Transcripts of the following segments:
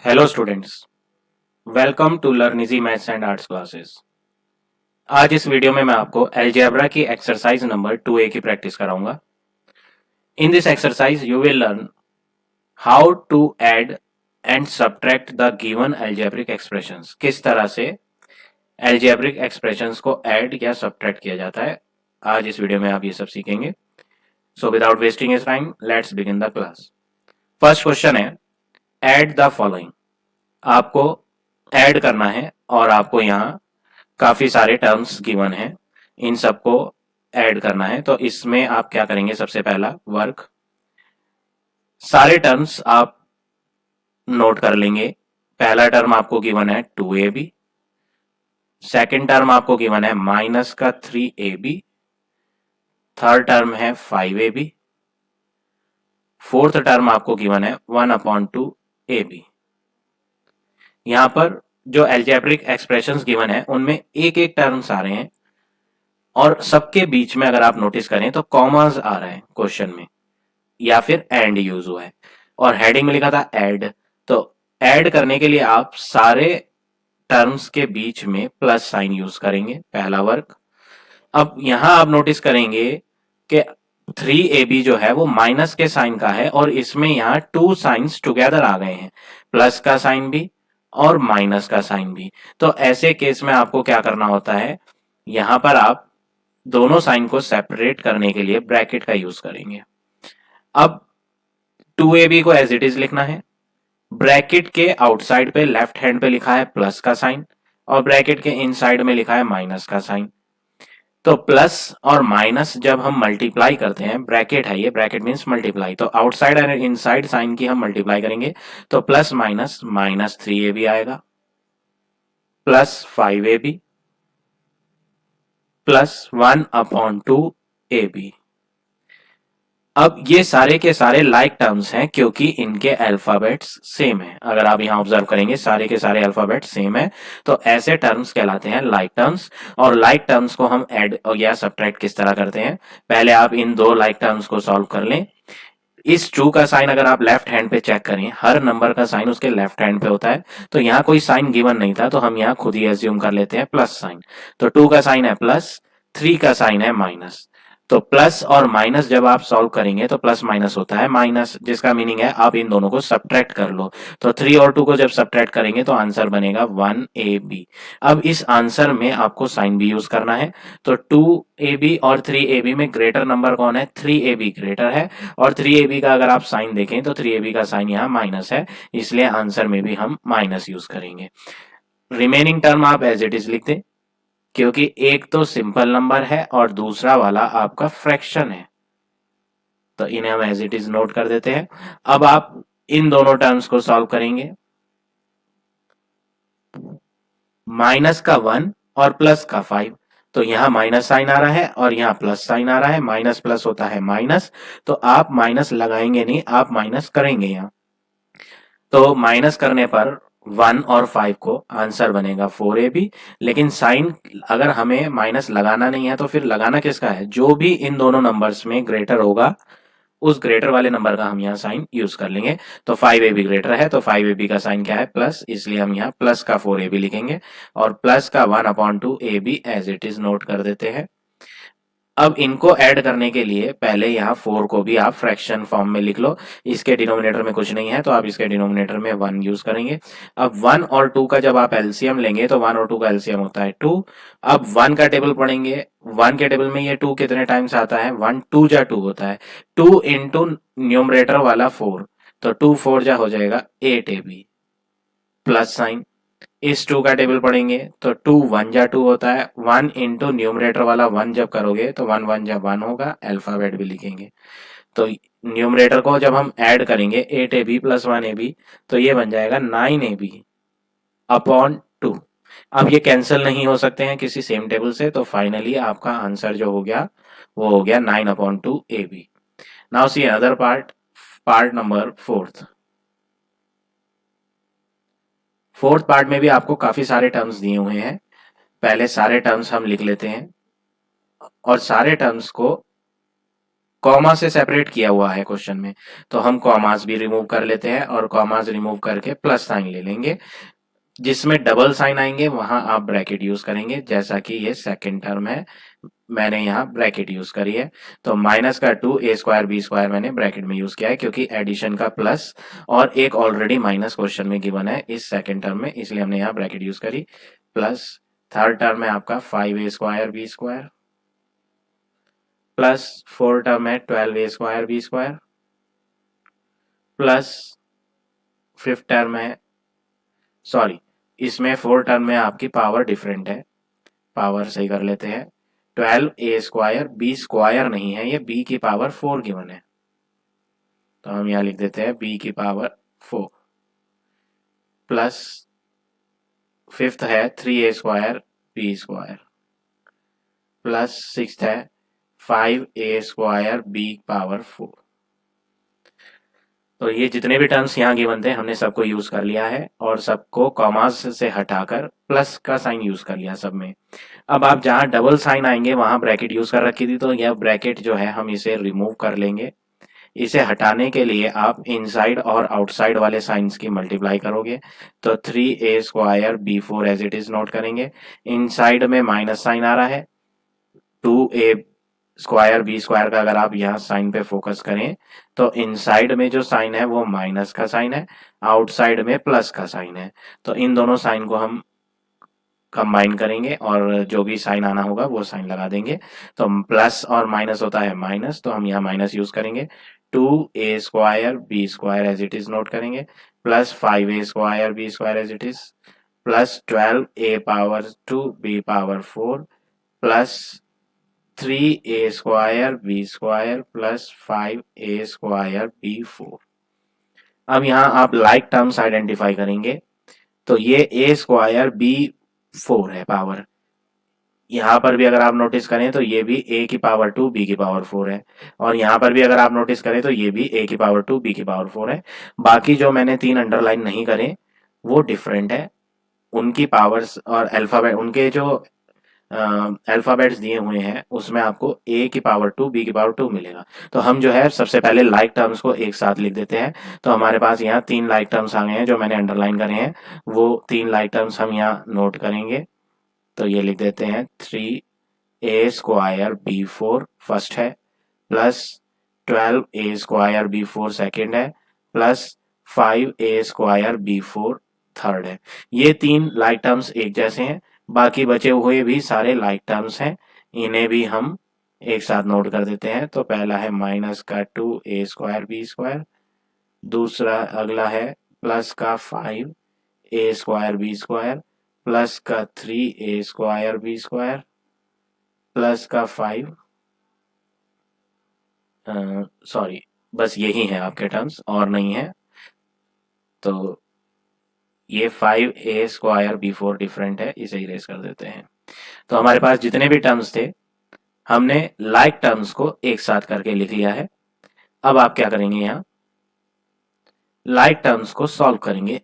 Hello students, welcome to learn easy maths and arts classes. आज इस video में मैं आपको अलजेब्रा की एक्सरसाइज नंबर 2A की प्रैक्टिस कराऊंगा। In this exercise you will learn how to add and subtract the given algebraic expressions. किस तरह से अलजेब्रिक एक्सप्रेशंस को ऐड या सब्ट्रैक्ट किया जाता है, आज इस वीडियो में आप ये सब सीखेंगे। So without wasting his time, let's begin the class. First question है, ऐड द फॉलोइंग। आपको ऐड करना है और आपको यहाँ काफी सारे टर्म्स गिवन हैं, इन सबको ऐड करना है। तो इसमें आप क्या करेंगे, सबसे पहला वर्क, सारे टर्म्स आप नोट कर लेंगे। पहला टर्म आपको गिवन है 2ab, सेकेंड टर्म आपको गिवन है माइनस का 3ab, थर्ड टर्म है 5ab, फोर्थ टर्म आपको गिवन है 1/2ab। यहां पर जो एल्जेब्रिक एक्सप्रेशंस गिवन है उनमें एक एक टर्म्स आ रहे हैं और सबके बीच में अगर आप नोटिस करें तो कॉमास आ रहे हैं क्वेश्चन में, या फिर एंड यूज हुआ है और हेडिंग में लिखा था ऐड। तो ऐड करने के लिए आप सारे टर्म्स के बीच में प्लस साइन यूज करेंगे, पहला वर्क। अब यहां आप नोटिस करेंगे कि 3ab जो है वो माइनस के साइन का है और इसमें यहां टू साइंस टुगेदर आ गए हैं, प्लस का साइन भी और माइनस का साइन भी। तो ऐसे केस में आपको क्या करना होता है, यहां पर आप दोनों साइन को सेपरेट करने के लिए ब्रैकेट का यूज करेंगे। अब 2ab को एज इट इज लिखना है। ब्रैकेट के आउटसाइड पे लेफ्ट हैंड पे लिखा है प्लस का साइन और ब्रैकेट के इनसाइड में लिखा है माइनस का साइन। तो प्लस और माइनस जब हम मल्टीप्लाई करते हैं, ब्रैकेट है ये, ब्रैकेट मींस मल्टीप्लाई, तो आउटसाइड एंड इनसाइड साइन की हम मल्टीप्लाई करेंगे तो प्लस माइनस माइनस 3ab आएगा, प्लस 5ab, प्लस 1/2ab। अब ये सारे के सारे लाइक टर्म्स हैं क्योंकि इनके अल्फाबेट्स सेम है। अगर आप यहां ऑब्जर्व करेंगे सारे के सारे अल्फाबेट सेम है, तो ऐसे टर्म्स कहलाते हैं लाइक टर्म्स। और लाइक टर्म्स को हम ऐड या सब्ट्रैक्ट किस तरह करते हैं, पहले आप इन दो लाइक टर्म्स को सॉल्व कर लें। इस टू का साइन अगर आप लेफ्ट हैंड पे चेक करें, हर नंबर का साइन उसके लेफ्ट हैंड पे होता है, तो यहाँ कोई साइन गिवन नहीं था तो हम यहाँ खुद ही एज्यूम कर लेते हैं प्लस साइन। तो 2 का साइन है प्लस, 3 का साइन है माइनस। तो प्लस और माइनस जब आप सॉल्व करेंगे तो प्लस माइनस होता है माइनस, जिसका मीनिंग है आप इन दोनों को सब्ट्रैक्ट कर लो। तो 3 और 2 को जब सब्ट्रैक्ट करेंगे तो आंसर बनेगा 1ab। अब इस आंसर में आपको साइन भी यूज करना है। तो 2ab और 3ab में ग्रेटर नंबर कौन है, 3ab ग्रेटर है। और 3ab का अगर आप साइन देखें तो 3ab का साइन यहाँ माइनस है, इसलिए आंसर में भी हम माइनस यूज करेंगे। रिमेनिंग टर्म आप एज इट इज लिख दें क्योंकि एक तो सिंपल नंबर है और दूसरा वाला आपका फ्रैक्शन है, तो इन्हें हम एज इट इज नोट कर देते हैं। अब आप इन दोनों टर्म्स को सॉल्व करेंगे, माइनस का 1 और प्लस का 5। तो यहां माइनस साइन आ रहा है और यहां प्लस साइन आ रहा है, माइनस प्लस होता है माइनस, तो आप माइनस लगाएंगे नहीं, आप माइनस करेंगे यहां। तो माइनस करने पर 1 और 5 को आंसर बनेगा 4ab। लेकिन साइन अगर हमें माइनस लगाना नहीं है तो फिर लगाना किसका है, जो भी इन दोनों नंबर्स में ग्रेटर होगा उस ग्रेटर वाले नंबर का हम यहाँ साइन यूज कर लेंगे। तो 5ab ग्रेटर है तो 5ab का साइन क्या है, प्लस, इसलिए हम यहाँ प्लस का 4ab लिखेंगे और प्लस का 1/2ab as it is note कर देते हैं। अब इनको ऐड करने के लिए पहले यहाँ 4 को भी आप फ्रैक्शन फॉर्म में लिख लो। इसके डिनोमिनेटर में कुछ नहीं है तो आप इसके डिनोमिनेटर में 1 यूज करेंगे। अब 1 और 2 का जब आप एलसीएम लेंगे तो 1 और 2 का एलसीएम होता है 2। अब 1 का टेबल पढ़ेंगे, 1 के टेबल में ये 2 कितने टाइम्स आता है, 1 2 जा 2 होता है, 2 इंटू न्यूमरेटर वाला 4, तो 2 4 जा हो जाएगा 8ab प्लस साइन। इस 2 का टेबल पढ़ेंगे तो 2 1 जा 2 होता है, 1 इंटू न्यूमरेटर वाला 1 जब करोगे तो 1 1 जा 1 होगा, अल्फाबेट भी लिखेंगे। तो न्यूमरेटर को जब हम ऐड करेंगे 8ab प्लस 1ab तो ये बन जाएगा 9ab अपॉन 2। अब ये कैंसिल नहीं हो सकते हैं किसी सेम टेबल से, तो फाइनली आपका आंसर जो हो गया वो हो गया 9/2ab। Now see another part, part number fourth part में भी आपको काफी सारे टर्म्स दिए हुए हैं। पहले सारे टर्म्स हम लिख लेते हैं और सारे टर्म्स को कॉमा से सेपरेट किया हुआ है क्वेश्चन में, तो हम कॉमास भी रिमूव कर लेते हैं और कॉमास रिमूव करके प्लस साइन ले लेंगे। जिसमें डबल साइन आएंगे वहां आप ब्रैकेट यूज करेंगे, जैसा कि ये सेकंड टर्म है, मैंने यहाँ ब्रैकेट यूज करी है। तो माइनस का 2a² b² मैंने ब्रैकेट में यूज किया है, क्योंकि एडिशन का प्लस और एक ऑलरेडी माइनस क्वेश्चन में गिवन है इस सेकंड टर्म में, इसलिए हमने यहाँ ब्रैकेट यूज करी। प्लस थर्ड टर्म है आपका 5a² b² plus fourth term है 12a² b² plus fifth term है, सॉरी इसमें फोर्थ टर्म में आपकी पावर डिफरेंट है, पावर सही कर लेते हैं। 12a² b² नहीं है, ये b की पावर 4 गिवन है, तो हम यहाँ लिख देते हैं b की पावर 4 प्लस फिफ्थ है 3a² b² प्लस सिक्स्थ है 5a² b⁴। तो ये जितने भी टर्म्स यहाँ गिवन थे हमने सबको यूज कर लिया है और सबको कॉमास से हटाकर प्लस का साइन यूज कर लिया सब में। अब आप जहाँ डबल साइन आएंगे वहां ब्रैकेट यूज कर रखी थी, तो यह ब्रैकेट जो है हम इसे रिमूव कर लेंगे। इसे हटाने के लिए आप इनसाइड और आउटसाइड वाले साइंस की मल्टीप्लाई करोगे, तो 3a² b⁴ as it is note करेंगे। इनसाइड में माइनस साइन आ रहा है, 2a² b² का अगर आप यहाँ साइन पे फोकस करें तो इनसाइड में जो साइन है वो माइनस का साइन है, आउटसाइड में प्लस का साइन है। तो इन दोनों साइन को हम कंबाइन करेंगे और जो भी साइन आना होगा वो साइन लगा देंगे। तो प्लस और माइनस होता है माइनस, तो हम यहाँ माइनस यूज करेंगे। 2a² b² as it is note करेंगे, plus 5a² b² as it is, plus 12a⁴ b⁴ plus 3a² b² plus 5a² b⁴। अब यहाँ आप लाइक टर्म्स आइडेंटिफाई करेंगे, तो ये a² b⁴ है पावर, यहाँ पर भी अगर आप नोटिस करें तो ये भी a की पावर 2 b की पावर 4 है, और यहाँ पर भी अगर आप नोटिस करें तो ये भी a की पावर 2 b की पावर 4 है। बाकी जो मैंने 3 अंडरलाइन नहीं करे वो डिफरेंट है, उनकी पावर्स और अल्फाबेट, उनके जो अल्फाबेट्स दिए हुए हैं उसमें आपको a की पावर 2 b की पावर 2 मिलेगा। तो हम जो है सबसे पहले लाइक टर्म्स को एक साथ लिख देते हैं। तो हमारे पास यहाँ 3 लाइक टर्म्स आ गए हैं जो मैंने अंडरलाइन करे हैं, वो 3 लाइक टर्म्स हम यहाँ नोट करेंगे। तो ये लिख देते हैं 3a² b⁴ फर्स्ट है, प्लस 12a² b⁴ सेकेंड है, प्लस 5a² b⁴ थर्ड है। ये 3 लाइक टर्म्स एक जैसे हैं, बाकी बचे हुए भी सारे लाइक टर्म्स हैं, इन्हें भी हम एक साथ नोट कर देते हैं। तो पहला है माइनस का 2a² b², दूसरा अगला है प्लस का 5a² b² प्लस का 3a² b² प्लस का 5, सॉरी बस यही है आपके टर्म्स और नहीं है। तो ये 5a² b⁴ डिफरेंट है, इसे इरेज कर देते हैं। तो हमारे पास जितने भी टर्म्स थे हमने लाइक टर्म्स को एक साथ करके लिख लिया है। अब आप क्या करेंगे, यहां लाइक टर्म्स को सॉल्व करेंगे।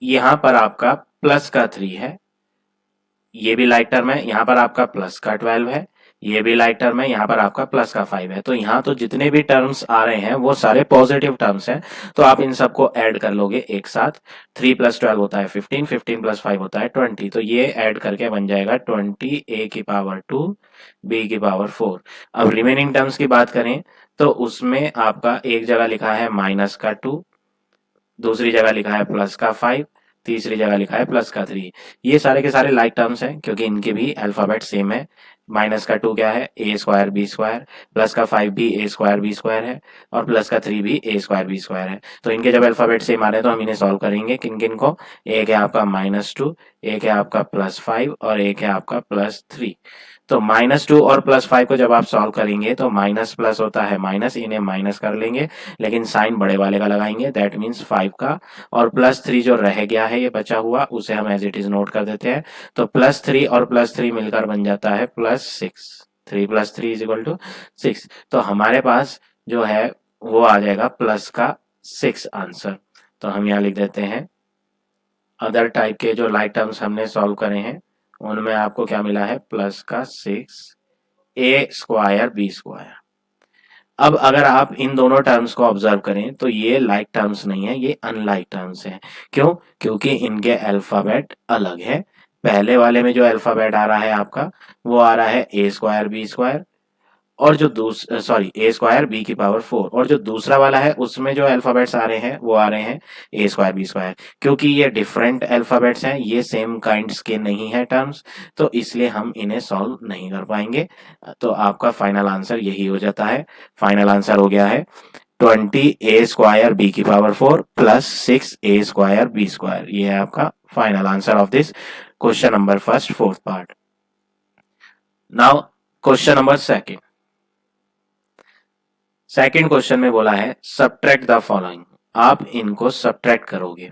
यहां पर आपका प्लस का 3 है, ये भी लाइक टर्म है, यहां पर आपका प्लस का 12 है, ये भी लाइक टर्म है, यहां पर आपका प्लस का 5 है। तो यहां तो जितने भी टर्म्स आ रहे हैं वो सारे पॉजिटिव टर्म्स हैं, तो आप इन सबको ऐड कर लोगे एक साथ। 3 + 12 होता है 15, 15 + 5 होता है 20, तो ये ऐड करके बन जाएगा 20 a की पावर 2 b की पावर 4। अब रिमेनिंग टर्म्स की बात करें तो उसमें आपका एक जगह लिखा है माइनस का 2, दूसरी जगह लिखा है प्लस का 5, तीसरी जगह लिखा है प्लस का 3। ये सारे के सारे लाइक टर्म्स हैं क्योंकि इनके भी अल्फाबेट सेम है। माइनस का 2 क्या है a² b², प्लस का 5 भी a² b² है और प्लस का 3 भी a² b² है। तो इनके जब अल्फाबेट सेम आ रहे हैं तो हम इन्हें सॉल्व करेंगे किन किन को। एक है आपका -2, एक है आपका +5 और एक है आपका +3। तो -2 और +5 को जब आप सॉल्व करेंगे तो माइनस प्लस होता है माइनस, इन्हें माइनस कर लेंगे लेकिन साइन बड़े वाले का लगाएंगे, दैट मीन्स 5 का, और +3 जो रह गया है ये बचा हुआ उसे हम एज इट इज नोट कर देते हैं। तो +3 और +3 मिलकर बन जाता है +6, 3 + 3 = 6। तो हमारे पास जो है वो आ जाएगा प्लस का 6 आंसर। तो हम यहाँ लिख देते हैं अदर टाइप के जो लाइक टर्म्स हमने सॉल्व करे हैं उनमें आपको क्या मिला है प्लस का 6 ए स्क्वायर बी स्क्वायर। अब अगर आप इन दोनों टर्म्स को ऑब्जर्व करें तो ये लाइक टर्म्स नहीं है, ये अनलाइक टर्म्स हैं। क्यों? क्योंकि इनके अल्फाबेट अलग है। पहले वाले में जो अल्फाबेट आ रहा है आपका, वो आ रहा है ए स्क्वायर बी स्क्वायर, और जो ए स्क्वायर बी की पावर 4, और जो दूसरा वाला है उसमें जो अल्फाबेट्स आ रहे हैं वो आ रहे हैं ए स्क्वायर बी स्क्वायर। क्योंकि ये डिफरेंट अल्फाबेट्स हैं, ये सेम काइंड्स के नहीं है टर्म्स, तो इसलिए हम इन्हें सॉल्व नहीं कर पाएंगे। तो आपका फाइनल आंसर यही हो जाता है। फाइनल आंसर हो गया है 20 ए स्क्वायर बी की पावर 4 प्लस 6 ए स्क्वायर बी स्क्वायर। ये है आपका final answer of this question number first fourth part. Now question number second. Second question में बोला है सब्ट्रैक्ट द फॉलोइंग। आप इनको सब्ट्रैक्ट करोगे।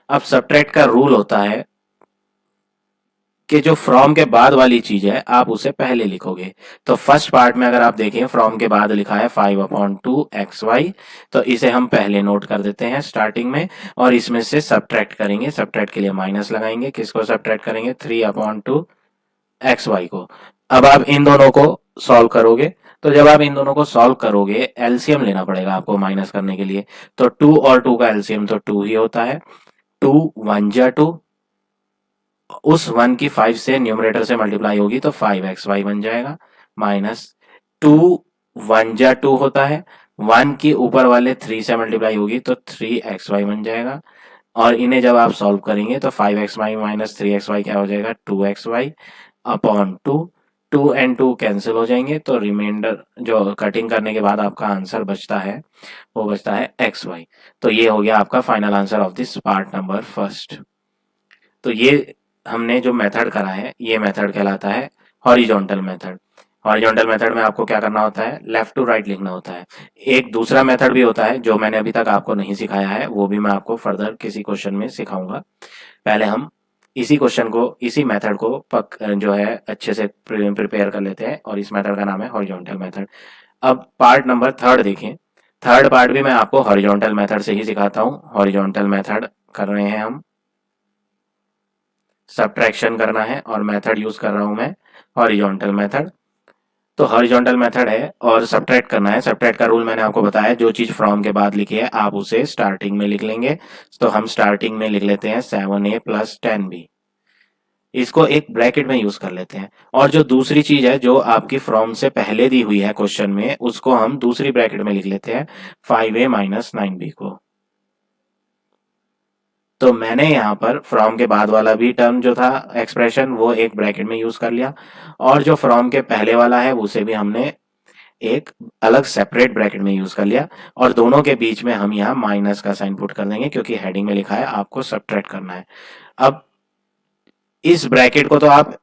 अब सब्ट्रैक्ट का रूल होता है कि जो फ्रॉम के बाद वाली चीज है आप उसे पहले लिखोगे। तो फर्स्ट पार्ट में अगर आप देखें फ्रॉम के बाद लिखा है 5/2 xy, तो इसे हम पहले नोट कर देते हैं स्टार्टिंग में, और इसमें से सब्ट्रैक्ट करेंगे। सब्ट्रैक्ट के लिए माइनस लगाएंगे। किसको सब्ट्रैक्ट करेंगे? 3/2 xy को। अब आप इन दोनों को सॉल्व करोगे। तो जब आप इन दोनों को सॉल्व करोगे, एलसीएम लेना पड़ेगा आपको माइनस करने के लिए। तो 2 और 2 का एलसीएम तो 2 ही होता है। 2 1 जा 2, उस 1 की 5 से न्यूमरेटर से मल्टीप्लाई होगी तो 5xy बन जाएगा, माइनस 2 1 जा 2 होता है, 1 की ऊपर वाले 3 से मल्टीप्लाई होगी तो 3xy बन जाएगा। और इन्हें जब आप सॉल्व करेंगे तो 5xy माइनस 3xy क्या हो जाएगा? 2xy upon 2। 2 एंड 2 कैंसिल हो जाएंगे, तो रिमाइंडर जो कटिंग करने के बाद आपका आंसर बचता है वो बचता है xy। तो ये हो गया आपका final answer of this part number first. तो ये हमने जो मेथड करा है ये मेथड कहलाता है हॉरिजॉन्टल मेथड। हॉरिजॉन्टल मेथड में आपको क्या करना होता है? लेफ्ट टू राइट लिखना होता है। एक दूसरा मेथड भी होता है जो मैंने अभी तक आपको नहीं सिखाया है, वो भी मैं आपको फर्दर किसी क्वेश्चन में सिखाऊंगा। पहले हम इसी क्वेश्चन को, इसी मेथड को जो है अच्छे से प्रिपेयर कर लेते हैं, और इस मेथड का नाम है हॉरिजॉन्टल मेथड। अब पार्ट नंबर थर्ड देखें। थर्ड पार्ट भी मैं आपको हॉरिजॉन्टल मेथड से ही सिखाता हूँ। हॉरिजॉन्टल मेथड कर रहे हैं हम, सब्ट्रैक्शन करना है और मेथड यूज कर रहा हूं मैं हॉरिजॉन्टल मेथड। तो हॉरिजॉन्टल मेथड है और सब्ट्रैक्ट करना है। सब्ट्रैक्ट का रूल मैंने आपको बताया, जो चीज फ्रॉम के बाद लिखी है आप उसे स्टार्टिंग में लिख लेंगे। तो हम स्टार्टिंग में लिख लेते हैं 7a प्लस 10b, इसको एक ब्रैकेट में यूज कर लेते हैं। और जो दूसरी चीज है जो आपकी फ्रॉम से पहले दी हुई है क्वेश्चन में, उसको हम दूसरी ब्रैकेट में लिख लेते हैं 5a माइनस 9b को। तो मैंने यहाँ पर फ्रॉम के बाद वाला भी टर्म जो था एक्सप्रेशन वो एक ब्रैकेट में यूज कर लिया, और जो फ्रॉम के पहले वाला है उसे भी हमने एक अलग सेपरेट ब्रैकेट में यूज कर लिया, और दोनों के बीच में हम यहाँ माइनस का साइन पुट कर देंगे क्योंकि हेडिंग में लिखा है आपको सब्ट्रैक्ट करना है। अब इस ब्रैकेट को तो आप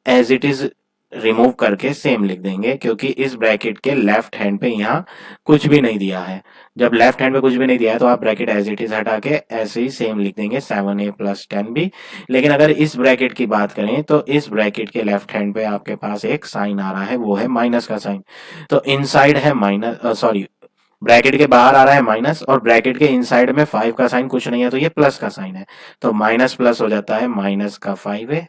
एज इट इज रिमूव करके सेम लिख देंगे, क्योंकि इस ब्रैकेट के लेफ्ट हैंड पे यहाँ कुछ भी नहीं दिया है। जब लेफ्ट हैंड पे कुछ भी नहीं दिया है तो आप ब्रैकेट एज इट इज हटा के ऐसे ही सेम लिख देंगे 7a प्लस 10b। लेकिन अगर इस ब्रैकेट की बात करें तो इस ब्रैकेट के लेफ्ट हैंड पे आपके पास एक साइन आ रहा है, वो है माइनस का साइन। तो इनसाइड है माइनस, सॉरी, ब्रैकेट के बाहर आ रहा है माइनस, और ब्रैकेट के इनसाइड में 5 का साइन कुछ नहीं है, तो ये प्लस का साइन है। तो माइनस प्लस हो जाता है माइनस का 5a,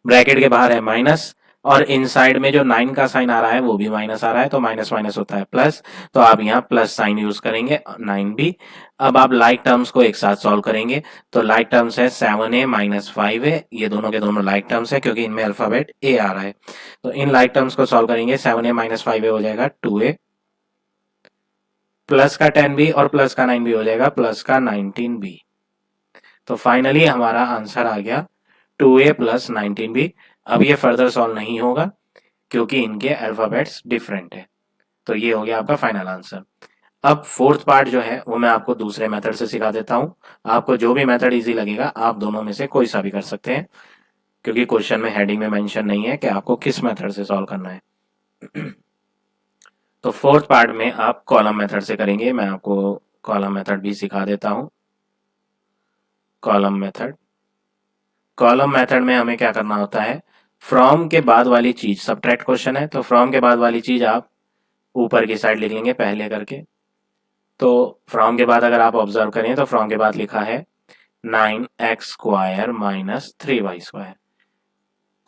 ब्रैकेट के बाहर है माइनस, और इनसाइड में जो 9 का साइन आ रहा है वो भी माइनस आ रहा है, तो माइनस माइनस होता है प्लस। तो आप यहाँ प्लस साइन यूज करेंगे 9b। अब आप लाइक टर्म्स को एक साथ सॉल्व करेंगे। तो लाइक टर्म्स है 7a माइनस 5a, ये दोनों के दोनों लाइक टर्म्स है क्योंकि इनमें अल्फाबेट a आ रहा है। तो इन लाइक टर्म्स को सॉल्व करेंगे, 7a माइनस 5a हो जाएगा 2a, प्लस का 10b और प्लस का 9b हो जाएगा प्लस का 19b। तो फाइनली हमारा आंसर आ गया 2a प्लस 19b। अब ये फर्दर सॉल्व नहीं होगा क्योंकि इनके अल्फाबेट्स डिफरेंट है। तो ये हो गया आपका फाइनल आंसर। अब फोर्थ पार्ट जो है वो मैं आपको दूसरे मेथड से सिखा देता हूं। आपको जो भी मेथड इजी लगेगा आप दोनों में से कोई सा भी कर सकते हैं, क्योंकि क्वेश्चन में हेडिंग में मेंशन नहीं है कि आपको किस मेथड से सॉल्व करना है। तो फोर्थ पार्ट में आप कॉलम मेथड से करेंगे। मैं आपको कॉलम मेथड भी सिखा देता हूं। कॉलम मेथड, कॉलम मेथड में हमें क्या करना होता है? फ्रॉम के बाद वाली चीज, सब्ट्रैक्ट क्वेश्चन है तो फ्रॉम के बाद वाली चीज आप ऊपर की साइड लिख लेंगे पहले करके। तो फ्रॉम के बाद अगर आप ऑब्जर्व करें तो फ्रॉम के बाद लिखा है 9x square minus 3y square.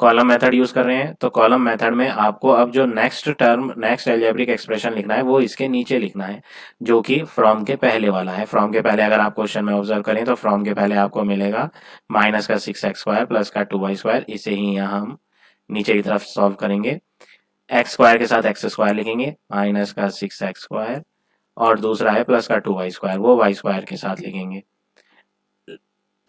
Column method use कर रहे हैं, तो कॉलम मेथड में आपको अब जो next term, next algebraic expression लिखना है वो इसके नीचे लिखना है, जो कि फ्रॉम के पहले वाला है। फ्रॉम के पहले अगर आप क्वेश्चन में ऑब्जर्व करें तो फ्रॉम के पहले आपको मिलेगा माइनस का 6x² प्लस का 2y²। इसे ही यहाँ हम नीचे की तरफ सॉल्व करेंगे। x² के साथ x² लिखेंगे, माइनस का 6x², और दूसरा है प्लस का 2y², वो y² के साथ लिखेंगे।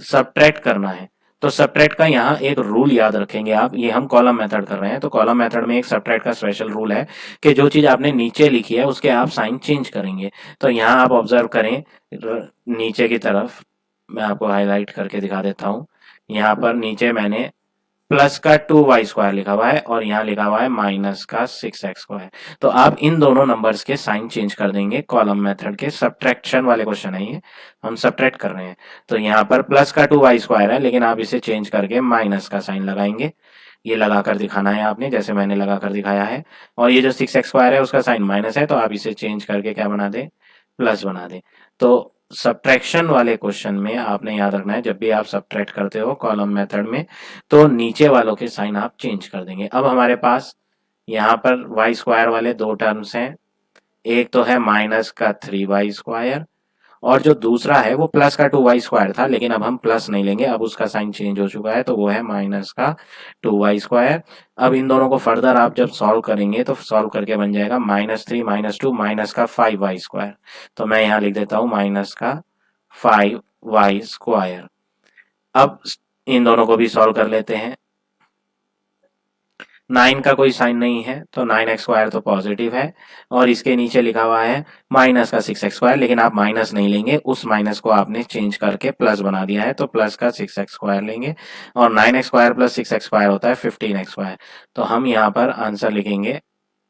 सब्ट्रैक्ट करना है, तो सब्ट्रैक्ट का यहाँ एक रूल याद रखेंगे आप। ये हम कॉलम मेथड कर रहे हैं, तो कॉलम मेथड में एक सब्ट्रैक्ट का स्पेशल रूल है कि जो चीज आपने नीचे लिखी है उसके आप साइन चेंज करेंगे। तो यहाँ आप ऑब्जर्व करें नीचे की तरफ, मैं आपको हाईलाइट करके दिखा देता हूँ। यहाँ पर नीचे मैंने प्लस का 2y² लिखा हुआ है और यहाँ लिखा हुआ है माइनस का 6x²। तो आप इन दोनों नंबर्स के साइन चेंज कर देंगे। कॉलम मेथड के सब्ट्रैक्शन वाले क्वेश्चन है ये, हम सब्ट्रैक्ट कर रहे हैं। तो यहाँ पर प्लस का 2y² है, लेकिन आप इसे चेंज करके माइनस का साइन लगाएंगे। ये लगाकर दिखाना है आपने, जैसे मैंने लगाकर दिखाया है। और ये जो 6x² है उसका साइन माइनस है, तो आप इसे चेंज करके क्या बना दें, प्लस बना दें। तो सब्ट्रैक्शन वाले क्वेश्चन में आपने याद रखना है, जब भी आप सब्ट्रैक्ट करते हो कॉलम मेथड में, तो नीचे वालों के साइन आप चेंज कर देंगे। अब हमारे पास यहाँ पर y² वाले दो टर्म्स हैं, एक तो है माइनस का 3y², और जो दूसरा है वो प्लस का 2y² था, लेकिन अब हम प्लस नहीं लेंगे, अब उसका साइन चेंज हो चुका है, तो वो है माइनस का 2y²। अब इन दोनों को फर्दर आप जब सॉल्व करेंगे तो सॉल्व करके बन जाएगा -3 -2 माइनस का 5y²। तो मैं यहाँ लिख देता हूँ माइनस का 5y²। अब इन दोनों को भी सॉल्व कर लेते हैं। 9 का कोई साइन नहीं है, तो 9x² तो पॉजिटिव है, और इसके नीचे लिखा हुआ है माइनस का 6x², लेकिन आप माइनस नहीं लेंगे, उस माइनस को आपने चेंज करके प्लस बना दिया है, तो प्लस का 6x² लेंगे, और 9x² प्लस 6x² होता है 15x²। तो हम यहाँ पर आंसर लिखेंगे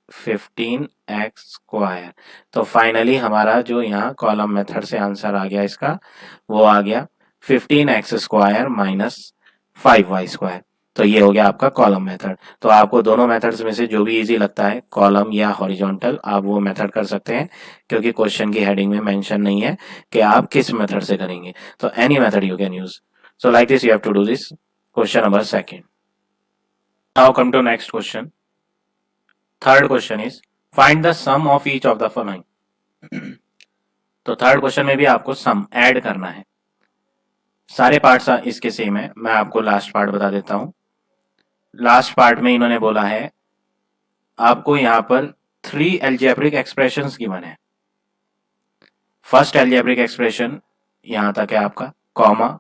15x²। तो फाइनली हमारा जो यहाँ कॉलम मेथड से आंसर आ गया इसका, वो आ गया 15x² माइनस 5y²। तो ये हो गया आपका कॉलम मेथड। तो आपको दोनों मेथड्स में से जो भी इजी लगता है, कॉलम या हॉरिजॉन्टल, आप वो मेथड कर सकते हैं, क्योंकि क्वेश्चन की हेडिंग में मेंशन नहीं है कि आप किस मेथड से करेंगे। तो any method you can use. So like this you have to do this. Question number 2। Now come to next question. Third question is find the sum of each of the following. तो third question में भी आपको सम add करना है। सारे parts इसके same है, मैं आपको लास्ट पार्ट बता देता हूं। लास्ट पार्ट में इन्होंने बोला है आपको यहां पर 3 अलजेब्रिक एक्सप्रेशंस गिवन है। फर्स्ट अलजेब्रिक एक्सप्रेशन यहां तक है आपका, comma,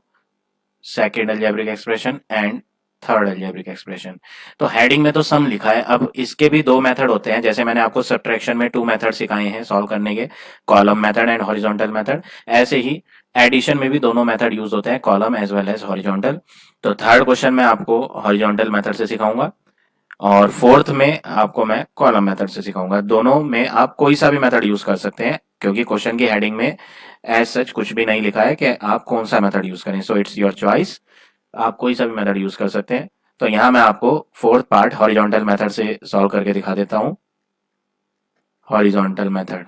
second algebraic expression and third algebraic expression. तो हेडिंग में तो सम लिखा है। अब इसके भी दो मेथड होते हैं, जैसे मैंने आपको सब्ट्रैक्शन में 2 मेथड सिखाए हैं सॉल्व करने के, column method and horizontal method. ऐसे ही एडिशन में भी दोनों मेथड यूज होते हैं, column as well as horizontal. तो थर्ड क्वेश्चन में आपको हॉरिजॉन्टल मेथड से सिखाऊंगा, और फोर्थ में आपको मैं कॉलम मेथड से सिखाऊंगा। दोनों में आप कोई सा भी मेथड यूज कर सकते हैं, क्योंकि क्वेश्चन की हेडिंग में एज सच कुछ भी नहीं लिखा है कि आप कौन सा मेथड यूज करें। सो इट्स योर चॉइस, आप कोई सा भी मेथड यूज कर सकते हैं। तो यहां मैं आपको फोर्थ पार्ट हॉरिजॉन्टल मेथड से सॉल्व करके दिखा देता हूं। हॉरिजॉन्टल मेथड,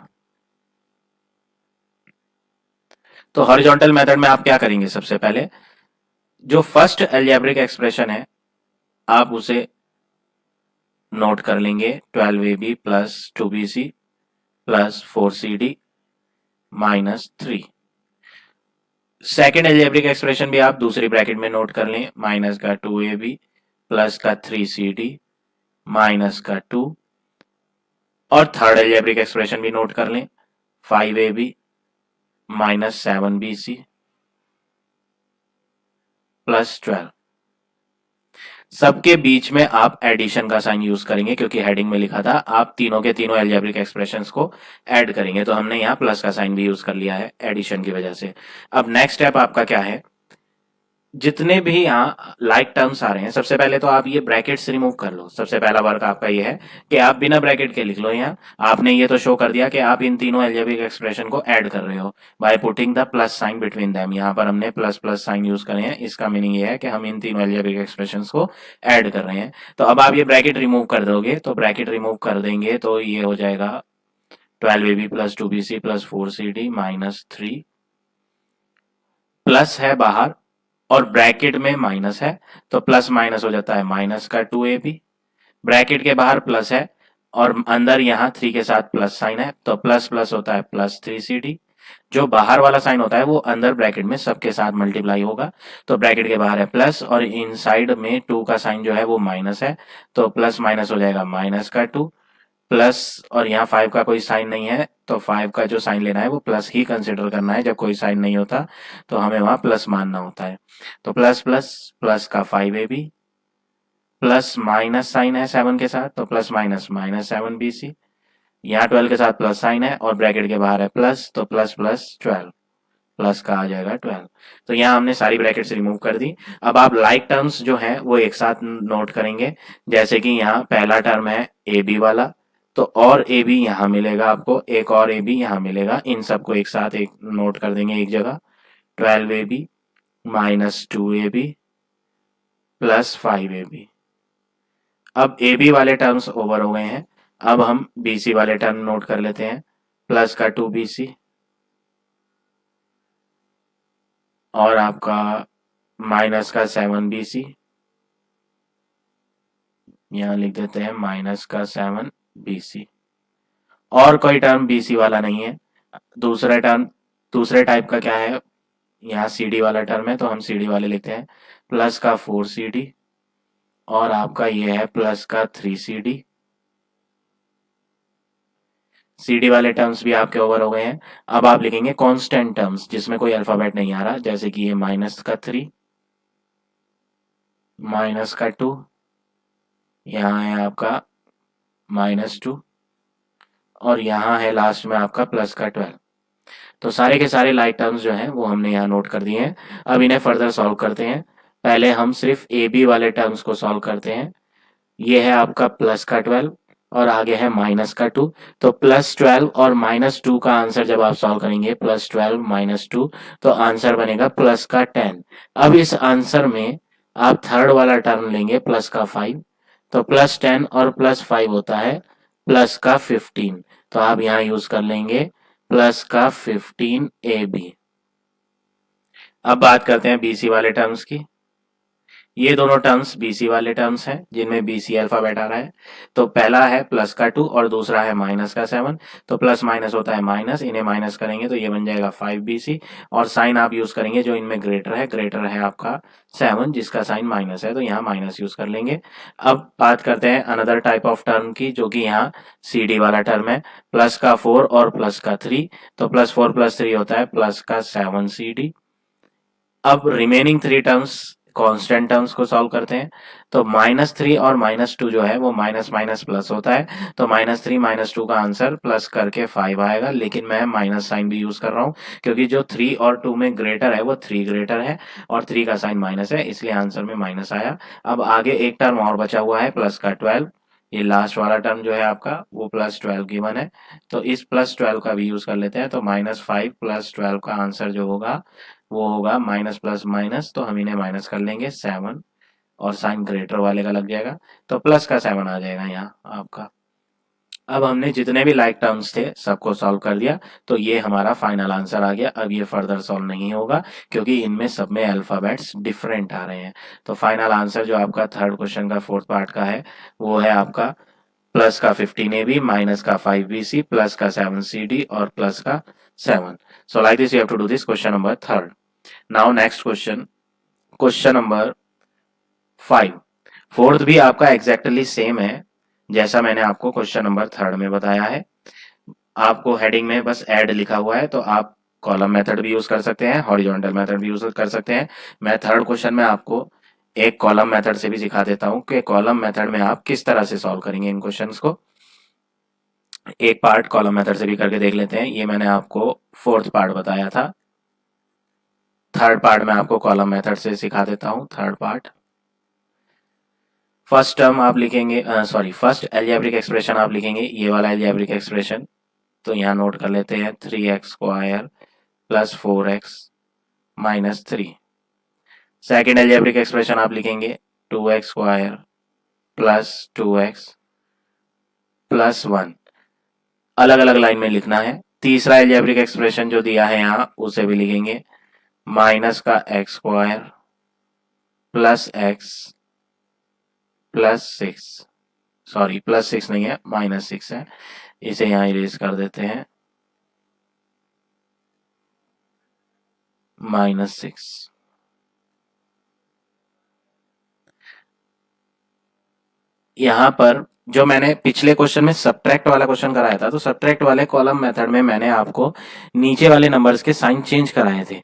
तो हॉरिजॉन्टल मेथड में आप क्या करेंगे, सबसे पहले जो फर्स्ट अलजेब्रिक एक्सप्रेशन है आप उसे नोट कर लेंगे, 12ab plus 2bc plus 4cd minus 3। Second algebraic expression भी आप दूसरी ब्रैकेट में नोट कर लें, माइनस का 2ab प्लस का 3cd माइनस का 2। और थर्ड अलजेब्रिक एक्सप्रेशन भी नोट कर लें, 5ab माइनस 7bc प्लस 12। सबके बीच में आप एडिशन का साइन यूज करेंगे, क्योंकि हेडिंग में लिखा था आप तीनों के तीनों अलजेब्रिक एक्सप्रेशंस को ऐड करेंगे, तो हमने यहाँ प्लस का साइन भी यूज कर लिया है एडिशन की वजह से। अब नेक्स्ट स्टेप आपका क्या है, जितने भी यहाँ लाइक टर्म्स आ रहे हैं, सबसे पहले तो आप ये ब्रैकेट्स रिमूव कर लो। सबसे पहला वर्क आपका ये है कि आप बिना ब्रैकेट के लिख लो। यहाँ आपने ये तो शो कर दिया कि आप इन तीनों अलजेब्रिक एक्सप्रेशन को ऐड कर रहे हो by putting the plus sign between them. यहाँ पर हमने प्लस प्लस साइन यूज करे हैं, इसका मीनिंग ये है कि हम इन तीनों अलजेब्रिक एक्सप्रेशन को ऐड कर रहे हैं। तो अब आप ये ब्रैकेट रिमूव कर दोगे, तो ब्रैकेट रिमूव कर देंगे तो ये हो जाएगा 12ab plus 2bc plus 4cd minus 3, plus है बाहर और ब्रैकेट में माइनस है तो प्लस माइनस हो जाता है माइनस का 2ab, ब्रैकेट के बाहर प्लस है और अंदर यहाँ 3 के साथ प्लस साइन है तो प्लस प्लस होता है प्लस 3cd। जो बाहर वाला साइन होता है वो अंदर ब्रैकेट में सबके साथ मल्टीप्लाई होगा, तो ब्रैकेट के बाहर है प्लस और इनसाइड में 2 का साइन जो है वो माइनस है, तो प्लस माइनस हो जाएगा माइनस का 2 प्लस, और यहाँ 5 का कोई साइन नहीं है तो 5 का जो साइन लेना है वो प्लस ही कंसिडर करना है, जब कोई साइन नहीं होता तो हमें वहां प्लस मानना होता है। तो प्लस प्लस प्लस का 5ab प्लस माइनस साइन है 7 के साथ तो प्लस माइनस माइनस 7bc, यहाँ 12 के साथ प्लस साइन है और ब्रैकेट के बाहर है प्लस तो प्लस प्लस 12, प्लस का आ जाएगा 12। तो यहाँ हमने सारी ब्रैकेट्स रिमूव कर दी। अब आप लाइक टर्म्स जो है वो एक साथ नोट करेंगे, जैसे कि यहाँ पहला टर्म है ए बी वाला, तो और ए बी यहाँ मिलेगा आपको, एक और ए बी यहाँ मिलेगा, इन सबको एक साथ एक नोट कर देंगे एक जगह, 12ab minus 2ab plus 5ab। अब ए बी वाले टर्म्स ओवर हो गए हैं, अब हम बी सी वाले टर्म नोट कर लेते हैं, प्लस का 2bc और आपका माइनस का 7bc, यहाँ लिख देते हैं माइनस का 7bc। और कोई टर्म बीसी वाला नहीं है। दूसरा टर्म दूसरे टाइप का क्या है, यहाँ सीडी वाला टर्म है तो हम सीडी वाले लिखते हैं, प्लस का 4cd और आपका ये है प्लस का 3cd। सीडी वाले टर्म्स भी आपके ओवर हो गए हैं। अब आप लिखेंगे कांस्टेंट टर्म्स जिसमें कोई अल्फाबेट नहीं आ रहा, जैसे कि ये माइनस का 3, माइनस का 2, यहाँ है आपका माइनस 2 और यहाँ है लास्ट में आपका प्लस का 12। तो सारे के सारे लाइक टर्म्स जो हैं वो हमने यहाँ नोट कर दिए हैं। अब इन्हें फर्दर सॉल्व करते हैं। पहले हम सिर्फ ए बी वाले टर्म्स को सॉल्व करते हैं। ये है आपका प्लस का 12 और आगे है माइनस का 2, तो प्लस 12 और माइनस 2 का आंसर जब आप सॉल्व करेंगे, प्लस 12 माइनस 2, तो आंसर बनेगा प्लस का 10। अब इस आंसर में आप थर्ड वाला टर्म लेंगे प्लस का 5, तो प्लस 10 और प्लस 5 होता है प्लस का 15, तो आप यहाँ यूज कर लेंगे प्लस का 15ab। अब बात करते हैं बीसी वाले टर्म्स की। ये दोनों टर्म्स बीसी वाले टर्म्स हैं जिनमें बीसी अल्फाबेट आ रहा है। तो पहला है प्लस का 2 और दूसरा है माइनस का 7, तो प्लस माइनस होता है माइनस, इन्हें माइनस करेंगे तो ये बन जाएगा 5bc और साइन आप यूज करेंगे जो इनमें ग्रेटर है आपका 7 जिसका साइन माइनस है, तो यहाँ माइनस यूज कर लेंगे। अब बात करते हैं अनदर टाइप ऑफ टर्म की, जो कि यहाँ सी वाला टर्म है, प्लस का 4 और प्लस का 3, तो प्लस 4 प्लस 3 होता है प्लस का 7cd। अब रिमेनिंग 3 टर्म्स कांस्टेंट टर्म्स को सॉल्व करते हैं। तो -3 और -2 जो है वो माइनस माइनस प्लस होता है, तो -3 -2 का आंसर प्लस करके 5 आएगा, लेकिन मैं माइनस साइन भी यूज कर रहा हूँ क्योंकि जो 3 और 2 में ग्रेटर है वो 3 ग्रेटर है और 3 का साइन माइनस है, इसलिए आंसर में माइनस आया। अब आगे एक टर्म और बचा हुआ है प्लस का 12, ये लास्ट वाला टर्म जो है आपका वो प्लस 12 गिवन है, तो इस प्लस 12 का भी यूज कर लेते हैं। तो -5 प्लस 12 का आंसर जो होगा वो होगा माइनस प्लस माइनस, तो हम इन्हें माइनस कर लेंगे 7 और साइन ग्रेटर वाले का लग जाएगा, तो प्लस का 7 आ जाएगा यहाँ आपका। अब हमने जितने भी लाइक टर्म्स थे सबको सॉल्व कर दिया, तो ये हमारा फाइनल आंसर आ गया। अब ये फर्दर सॉल्व नहीं होगा क्योंकि इनमें सब में अल्फाबेट्स डिफरेंट आ रहे हैं। तो फाइनल आंसर जो आपका थर्ड क्वेश्चन का फोर्थ पार्ट का है वो है आपका प्लस का 15ab माइनस का 5bc प्लस का 7cd और प्लस का 7। So like this you have to do this question number third. Now next question, question number 5। Fourth भी आपका एग्जैक्टली सेम है जैसा मैंने आपको क्वेश्चन नंबर थर्ड में बताया है। आपको हेडिंग में बस ऐड लिखा हुआ है, तो आप कॉलम मेथड भी यूज कर सकते हैं, हॉरिजॉन्टल मेथड भी यूज कर सकते हैं। मैं थर्ड क्वेश्चन में आपको एक कॉलम मेथड से भी सिखा देता हूं कि कॉलम मेथड में आप किस तरह से सॉल्व करेंगे इन क्वेश्चंस को। एक पार्ट कॉलम मेथड से भी करके देख लेते हैं, ये मैंने आपको फोर्थ पार्ट बताया था। थर्ड पार्ट में आपको कॉलम मेथड से सिखा देता हूं। थर्ड पार्ट, फर्स्ट टर्म आप लिखेंगे, फर्स्ट एल्जेब्रिक एक्सप्रेशन आप लिखेंगे, ये वाला एल्जेब्रिक एक्सप्रेशन, तो यहाँ नोट कर लेते हैं 3x² plus 4x minus 3। Second algebraic expression आप लिखेंगे 2x² प्लस 2x प्लस 1, अलग अलग लाइन में लिखना है। तीसरा एल्जेब्रिक एक्सप्रेशन जो दिया है यहाँ उसे भी लिखेंगे, माइनस का x² plus x plus six, sorry plus six नहीं है, माइनस सिक्स है, इसे यहाँ इरेज कर देते हैं, माइनस सिक्स। यहाँ पर जो मैंने पिछले क्वेश्चन में सब्ट्रैक्ट वाला क्वेश्चन कराया था, तो सब्ट्रैक्ट वाले कॉलम मेथड में मैंने आपको नीचे वाले नंबर्स के साइन चेंज कराए थे।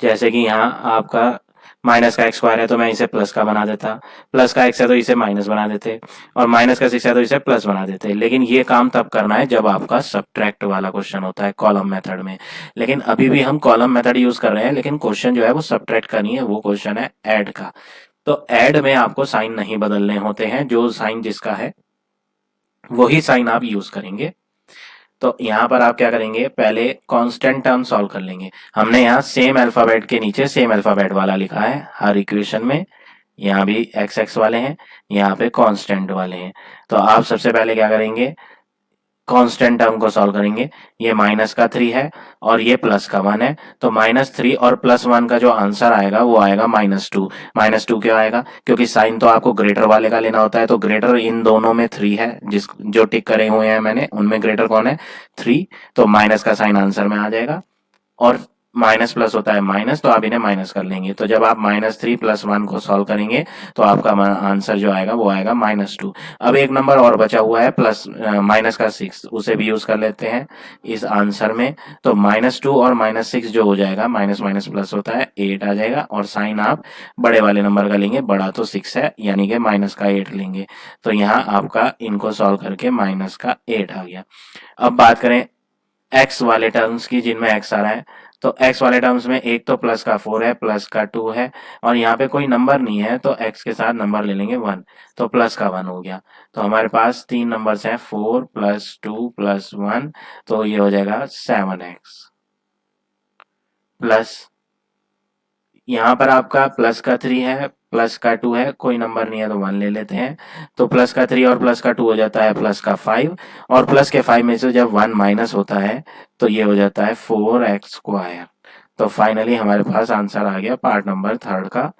जैसे कि यहाँ आपका माइनस का एक्स स्क्वायर है तो मैं इसे प्लस का बना देता, प्लस का एक्स है तो इसे माइनस बना देते, और माइनस का सिक्स है तो इसे प्लस बना देते। लेकिन ये काम तब करना है जब आपका सब्ट्रैक्ट वाला क्वेश्चन होता है कॉलम मेथड में। लेकिन अभी भी हम कॉलम मेथड यूज कर रहे हैं, लेकिन क्वेश्चन जो है वो सब्ट्रैक्ट का नहीं है, वो क्वेश्चन है ऐड का। तो ऐड में आपको साइन नहीं बदलने होते हैं, जो साइन जिसका है वही साइन आप यूज करेंगे। तो यहां पर आप क्या करेंगे, पहले कांस्टेंट टर्म सॉल्व कर लेंगे। हमने यहाँ सेम अल्फाबेट के नीचे सेम अल्फाबेट वाला लिखा है हर इक्वेशन में, यहाँ भी एक्स एक्स वाले हैं, यहाँ पे कांस्टेंट वाले हैं। तो आप सबसे पहले क्या करेंगे, कांस्टेंट टर्म को सॉल्व करेंगे। ये माइनस का थ्री है और ये प्लस का वन है, तो माइनस थ्री और प्लस वन का जो आंसर आएगा वो आएगा माइनस टू। माइनस टू क्यों आएगा, क्योंकि साइन तो आपको ग्रेटर वाले का लेना होता है, तो ग्रेटर इन दोनों में थ्री है, जिस जो टिक करे हुए हैं मैंने उनमें ग्रेटर कौन है, थ्री। तो माइनस का साइन आंसर में आ जाएगा, और माइनस प्लस होता है माइनस, तो आप इन्हें माइनस कर लेंगे। तो जब आप माइनस थ्री प्लस वन को सॉल्व करेंगे तो आपका आंसर जो आएगा वो आएगा माइनस टू। अब एक नंबर और बचा हुआ है प्लस माइनस का सिक्स, उसे भी यूज कर लेते हैं इस आंसर में। तो माइनस टू और माइनस सिक्स जो हो जाएगा, माइनस माइनस प्लस होता है, एट आ जाएगा, और साइन आप बड़े वाले नंबर का लेंगे, बड़ा तो सिक्स है यानी कि माइनस का एट लेंगे। तो यहाँ आपका इनको सॉल्व करके माइनस का एट आ गया। अब बात करें एक्स वाले टर्म्स की जिनमें एक्स आ रहा है, तो एक्स वाले टर्म्स में एक तो प्लस का फोर है, प्लस का टू है, और यहाँ पे कोई नंबर नहीं है, तो एक्स के साथ नंबर ले लेंगे वन, तो प्लस का वन हो गया। तो हमारे पास तीन नंबर्स हैं, four plus two plus one, तो ये हो जाएगा सेवन एक्स प्लस, यहाँ पर आपका प्लस का थ्री है, प्लस का टू है, कोई नंबर नहीं है तो वन ले लेते हैं, तो प्लस का थ्री और प्लस का टू हो जाता है प्लस का फाइव, और प्लस के फाइव में से जब वन माइनस होता है तो ये हो जाता है फोर एक्स स्क्वायर। तो फाइनली हमारे पास आंसर आ गया पार्ट नंबर थर्ड का,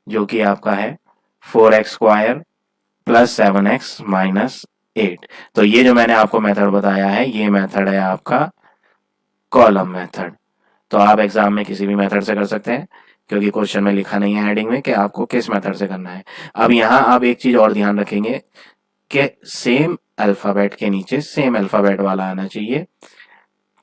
जो कि आपका है four x square plus seven x minus eight. तो ये जो मैंने आपको मेथड बताया है, ये मेथड है आपका कॉलम मेथड। तो आप एग्जाम में किसी भी मेथड से कर सकते हैं, क्योंकि क्वेश्चन में लिखा नहीं है हेडिंग में कि आपको किस मेथड से करना है। अब यहाँ आप एक चीज और ध्यान रखेंगे कि सेम अल्फाबेट के नीचे सेम अल्फाबेट वाला आना चाहिए,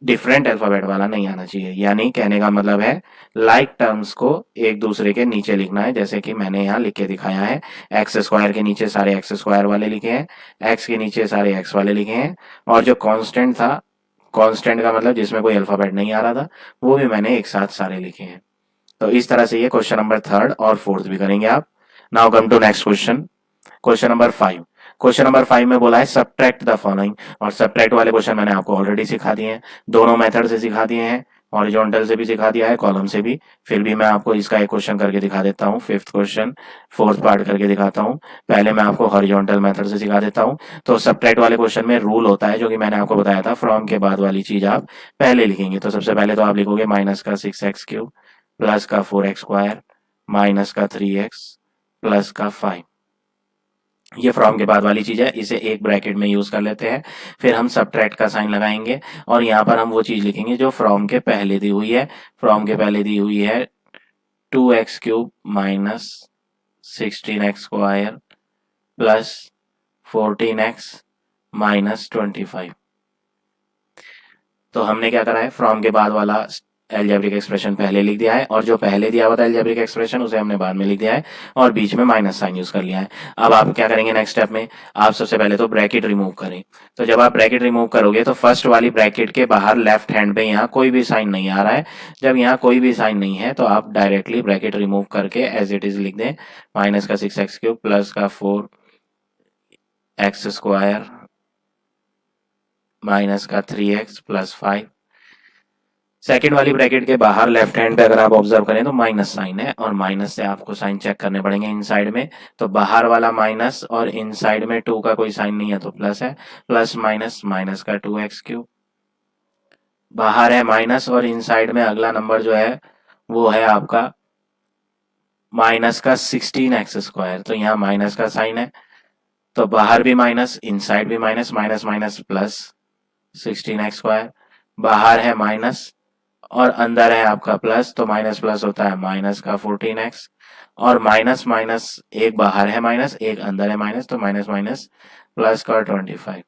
डिफरेंट अल्फाबेट वाला नहीं आना चाहिए। यानी कहने का मतलब है लाइक टर्म्स को एक दूसरे के नीचे लिखना है, जैसे कि मैंने यहाँ लिख के दिखाया है, एक्स स्क्वायर के नीचे सारे एक्स स्क्वायर वाले लिखे हैं, एक्स के नीचे सारे एक्स वाले लिखे हैं, और जो कांस्टेंट था, कांस्टेंट का मतलब जिसमें कोई अल्फाबेट नहीं आ रहा था, वो भी मैंने एक साथ सारे लिखे हैं। तो इस तरह से ये क्वेश्चन नंबर थर्ड और फोर्थ भी करेंगे आप। Now come to next question, question number five. Question number five में बोला है सब्ट्रैक्ट द फॉलोइंग, और सब्ट्रैक्ट वाले क्वेश्चन मैंने आपको ऑलरेडी सिखा दिए हैं, दोनों मेथड से सिखा दिए हैं, हॉरिजॉन्टल से भी सिखा दिया है, कॉलम से भी। फिर भी मैं आपको इसका एक क्वेश्चन करके दिखा देता हूँ, फिफ्थ क्वेश्चन फोर्थ पार्ट करके दिखाता हूँ। पहले मैं आपको हॉरिजॉन्टल मेथड से सिखा देता हूँ। तो सब्ट्रैक्ट वाले क्वेश्चन में रूल होता है, जो कि मैंने आपको बताया था, फ्रॉम के बाद वाली चीज आप पहले लिखेंगे। तो सबसे पहले तो आप लिखोगे माइनस का सिक्स एक्स क्यूब प्लस का फोर एक्स स्क्वायर माइनस का थ्री एक्स प्लस का फाइव। ये फ्रॉम के बाद वाली चीज है, इसे एक ब्रैकेट में यूज कर लेते हैं, फिर हम सब्ट्रैक्ट का साइन लगाएंगे, और यहाँ पर हम वो चीज लिखेंगे जो फ्रॉम के पहले दी हुई है। फ्रॉम के पहले दी हुई है two x cube minus sixteen x square plus fourteen x minus 25। तो हमने क्या करा है, फ्रॉम के बाद वाला एल्जेब्रिक एक्सप्रेशन पहले लिख दिया है, और जो पहले दिया हुआ था एल्जेब्रिक एक्सप्रेशन उसे हमने बाद में लिख दिया है, और बीच में माइनस साइन यूज कर लिया है। अब आप क्या करेंगे नेक्स्ट स्टेप में, आप सबसे पहले तो ब्रैकेट रिमूव करें। तो जब आप ब्रैकेट रिमूव करोगे तो फर्स्ट वाली ब्रैकेट के बाहर लेफ्ट हैंड पे यहाँ कोई भी साइन नहीं आ रहा है। जब यहाँ कोई भी साइन नहीं है तो आप डायरेक्टली ब्रैकेट रिमूव करके एज इट इज लिख दें, माइनस का सिक्स एक्स क्यूब प्लस का फोर एक्स स्क्वायर माइनस का three x plus five. Second वाली ब्रैकेट के बाहर लेफ्ट हैंड पे अगर आप ऑब्जर्व करें तो माइनस साइन है, और माइनस से आपको साइन चेक करने पड़ेंगे इन साइड में। तो बाहर वाला माइनस और इन साइड में टू का कोई साइन नहीं है तो प्लस है, प्लस माइनस माइनस का टू एक्स क्यूब, बाहर है माइनस और इन साइड में अगला नंबर जो है वो है आपका माइनस का 16x², तो यहाँ माइनस का साइन है, तो बाहर भी माइनस, इनसाइड भी minus, minus minus plus 16x², बाहर है माइनस और अंदर है आपका प्लस, तो माइनस प्लस होता है माइनस का 14x, और माइनस माइनस, एक बाहर है माइनस, एक अंदर है माइनस, तो माइनस माइनस प्लस का 25।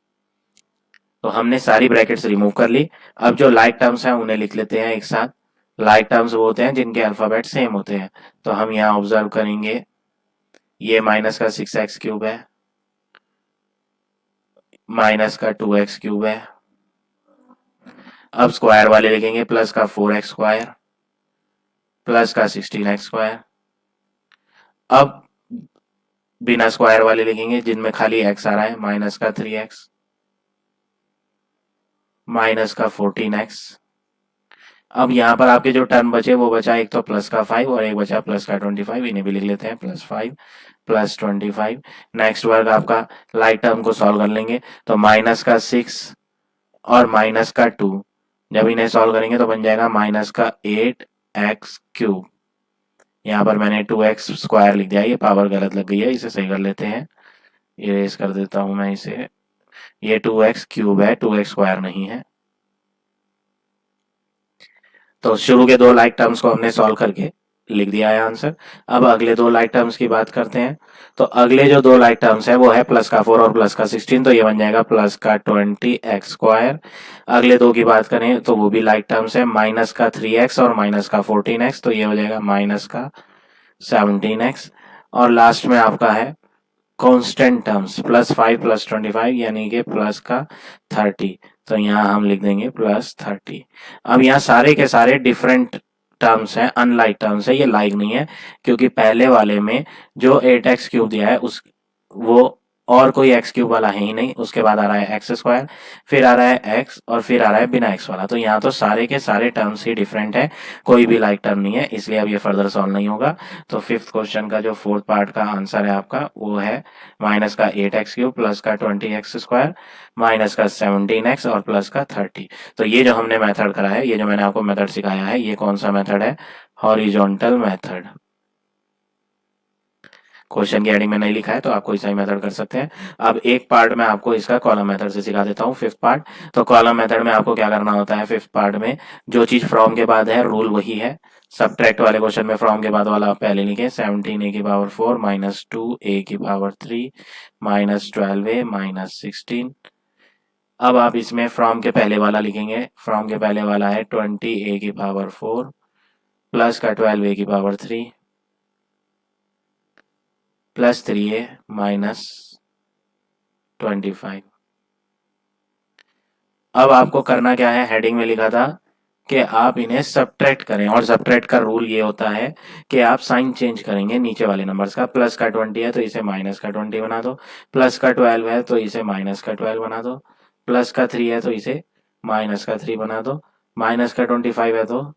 तो हमने सारी ब्रैकेट्स रिमूव कर ली। अब जो लाइक टर्म्स हैं उन्हें लिख लेते हैं एक साथ। लाइक टर्म्स वो होते हैं जिनके अल्फाबेट सेम होते हैं। तो हम यहाँ ऑब्जर्व करेंगे, ये माइनस का 6x³ है, माइनस का 2x³ है। अब स्क्वायर वाले लिखेंगे, प्लस का 4x², प्लस का 16x²। अब बिना स्क्वायर वाले लिखेंगे जिनमें खाली x आ रहा है, माइनस का 3x, माइनस का 14x। अब यहाँ पर आपके जो टर्म बचे वो बचा एक तो प्लस का 5 और एक बचा प्लस का 25, इन्हें भी लिख लेते हैं, +5 + 25। नेक्स्ट वर्ग आपका लाइक टर्म को सॉल्व कर लेंगे, तो माइनस का 6 और माइनस का 2, जब इन्हें सॉल्व करेंगे तो बन जाएगा माइनस का 8x³। यहाँ पर मैंने 2x² लिख दिया, ये पावर गलत लग गई है, इसे सही कर लेते हैं, इरेज कर देता हूं मैं इसे। ये 2x³ है, 2x² नहीं है। तो शुरू के दो लाइक टर्म्स को हमने सॉल्व करके लिख दिया है आंसर। अब अगले दो लाइक टर्म्स की बात करते हैं। तो अगले जो दो लाइक टर्म्स है वो है प्लस का 4 और प्लस का 16, तो ये बन जाएगा प्लस का 20x²। अगले दो की बात करें तो वो भी लाइक टर्म्स है, माइनस का 3x और माइनस का 14x, तो ये हो जाएगा माइनस का 17x। और लास्ट में आपका है कांस्टेंट टर्म्स, +5 + 25 यानी कि प्लस का 30, तो यहाँ हम लिख देंगे +30। अब यहाँ सारे के सारे डिफरेंट टर्म्स हैं, अनलाइक टर्म्स है, ये लाइक नहीं है क्योंकि पहले वाले में जो 8x³ दिया है उस वो और कोई x³ वाला है ही नहीं, उसके बाद आ रहा है x², फिर आ रहा है x और फिर आ रहा है बिना x वाला, तो यहाँ तो सारे के सारे टर्म्स ही डिफरेंट है, कोई भी लाइक टर्म नहीं है, इसलिए अब ये फर्दर सॉल्व नहीं होगा। तो फिफ्थ क्वेश्चन का जो फोर्थ पार्ट का आंसर है आपका वो है माइनस का 8x³ प्लस का 20x², माइनस का 17x और प्लस का 30। तो ये जो हमने मेथड करा है, ये जो मैंने आपको मेथड सिखाया है, ये कौन सा मेथड है? Horizontal method. क्वेश्चन की हेडिंग में नहीं लिखा है तो आप कोई सा ही मेथड कर सकते हैं। अब एक पार्ट में आपको इसका कॉलम मेथड से सिखा देता हूँ, फिफ्थ पार्ट। तो कॉलम मेथड में आपको क्या करना होता है, फिफ्थ पार्ट में जो चीज फ्रॉम के बाद है रूल वही है। सब्ट्रैक्ट वाले क्वेश्चन में फ्रॉम के बाद वाला आप पहले लिखें, 17a⁴ minus 2a⁴ minus 12a minus 16। अब आप इसमें फ्रॉम के पहले वाला लिखेंगे, फ्रॉम के पहले वाला है 20a⁴ प्लस का 12a⁴ प्लस 3a माइनस 25। अब आपको करना क्या है, हेडिंग में लिखा था कि आप इन्हें सब्ट्रैक्ट करें, और सब्ट्रैक्ट का रूल ये होता है कि आप साइन चेंज करेंगे नीचे वाले नंबर्स का। प्लस का 20 है तो इसे माइनस का 20 बना दो, प्लस का 12 है तो इसे माइनस का 12 बना दो, प्लस का 3 है तो इसे माइनस का 3 बना दो, माइनस का 25 है तो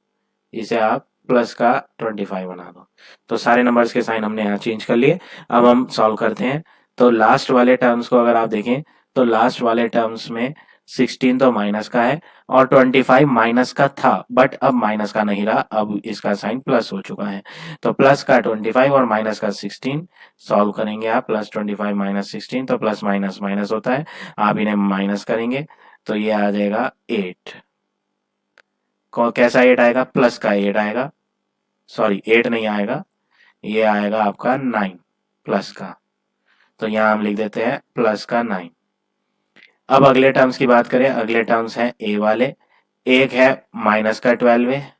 इसे आप प्लस का 25 बना दो। तो सारे नंबर्स के साइन हमने यहाँ चेंज कर लिए। अब हम सॉल्व करते हैं। तो लास्ट वाले टर्म्स को अगर आप देखें तो लास्ट वाले टर्म्स में 16 तो माइनस का है और 25 माइनस का था, बट अब माइनस का नहीं रहा, अब इसका साइन प्लस हो चुका है। तो प्लस का 25 और माइनस का 16 सॉल्व करेंगे आप, +25 माइनस 16, तो प्लस माइनस माइनस होता है, आप इन्हें माइनस करेंगे तो ये आ जाएगा 8। कैसा 8 आएगा? प्लस का 8 आएगा, सॉरी 8 नहीं आएगा, ये आएगा आपका 9 प्लस का, तो यहां हम लिख देते हैं प्लस का 9। अब अगले टर्म्स की बात करें, अगले टर्म्स हैं ए वाले, एक है माइनस का 12 है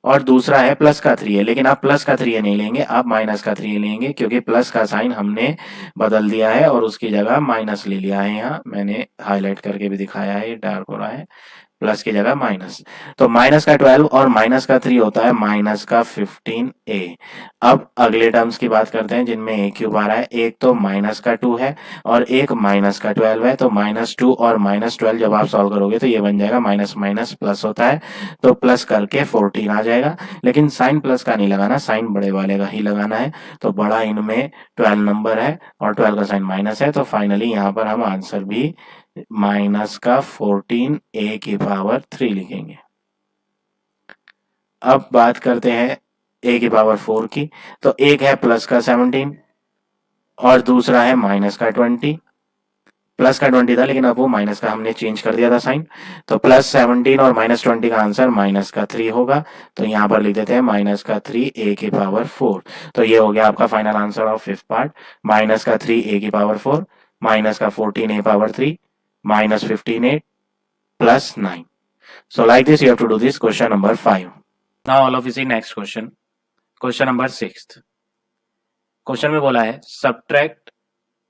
और दूसरा है प्लस का 3 है, लेकिन आप प्लस का 3 नहीं लेंगे, आप माइनस का 3 लेंगे क्योंकि प्लस का साइन हमने बदल दिया है और उसकी जगह माइनस ले लिया है। यहाँ मैंने हाईलाइट करके भी दिखाया है, ये डार्क हो रहा है, प्लस की जगह माइनस। तो माइनस का 12 और माइनस का 3 होता है माइनस का 15a। अब अगले टर्म्स की बात करते हैं जिनमें a³ आ रहा है, एक तो माइनस का 2 है और एक माइनस का 12 है, तो -2 और -12 जब आप सॉल्व करोगे तो ये बन जाएगा माइनस माइनस प्लस होता है, तो प्लस करके 14 आ जाएगा। लेकिन साइन प्लस का नहीं लगाना, साइन बड़े वाले का ही लगाना है, तो बड़ा इनमें 12 नंबर है और 12 का साइन माइनस है, तो फाइनली यहाँ पर हम आंसर भी माइनस का 14a⁴ लिखेंगे। अब बात करते हैं a की पावर 4 की। तो एक है प्लस का 17 और दूसरा है माइनस का 20। प्लस का 20 था लेकिन अब वो माइनस का हमने चेंज कर दिया था साइन। तो +17 और -20 का आंसर माइनस का 3 होगा। तो यहाँ पर लिख देते हैं माइनस का 3 a की पावर 4। तो ये हो गया आपका final answer of fifth part. Minus का 3 a की पावर 4, माइनस का 14 a power 3, -15 a +9। So like this you have to do this question number 5. Now all of you see next question. Question number 6. Question में बोला है subtract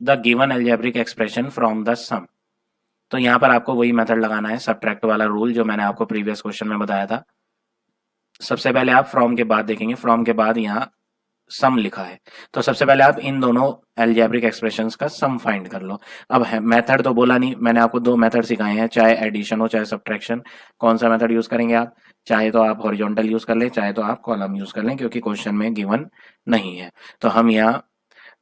the given algebraic expression from the sum. तो यहाँ पर आपको वही method लगाना है, सब्ट्रैक्ट वाला रूल जो मैंने आपको प्रीवियस क्वेश्चन में बताया था। सबसे पहले आप फ्रॉम के बाद देखेंगे, फ्रॉम के बाद यहाँ सम लिखा है, तो सबसे पहले आप इन दोनों एल्जेब्रिक एक्सप्रेशंस का सम फाइंड कर लो। अब मेथड तो बोला नहीं, मैंने आपको दो मेथड सिखाए हैं, चाहे एडिशन हो चाहे सब्ट्रैक्शन। कौन सा मेथड यूज करेंगे आप? चाहे तो आप हॉरिजॉन्टल यूज कर लें, चाहे तो आप कॉलम यूज कर लें, क्योंकि क्वेश्चन में गिवन नहीं है। तो हम यहाँ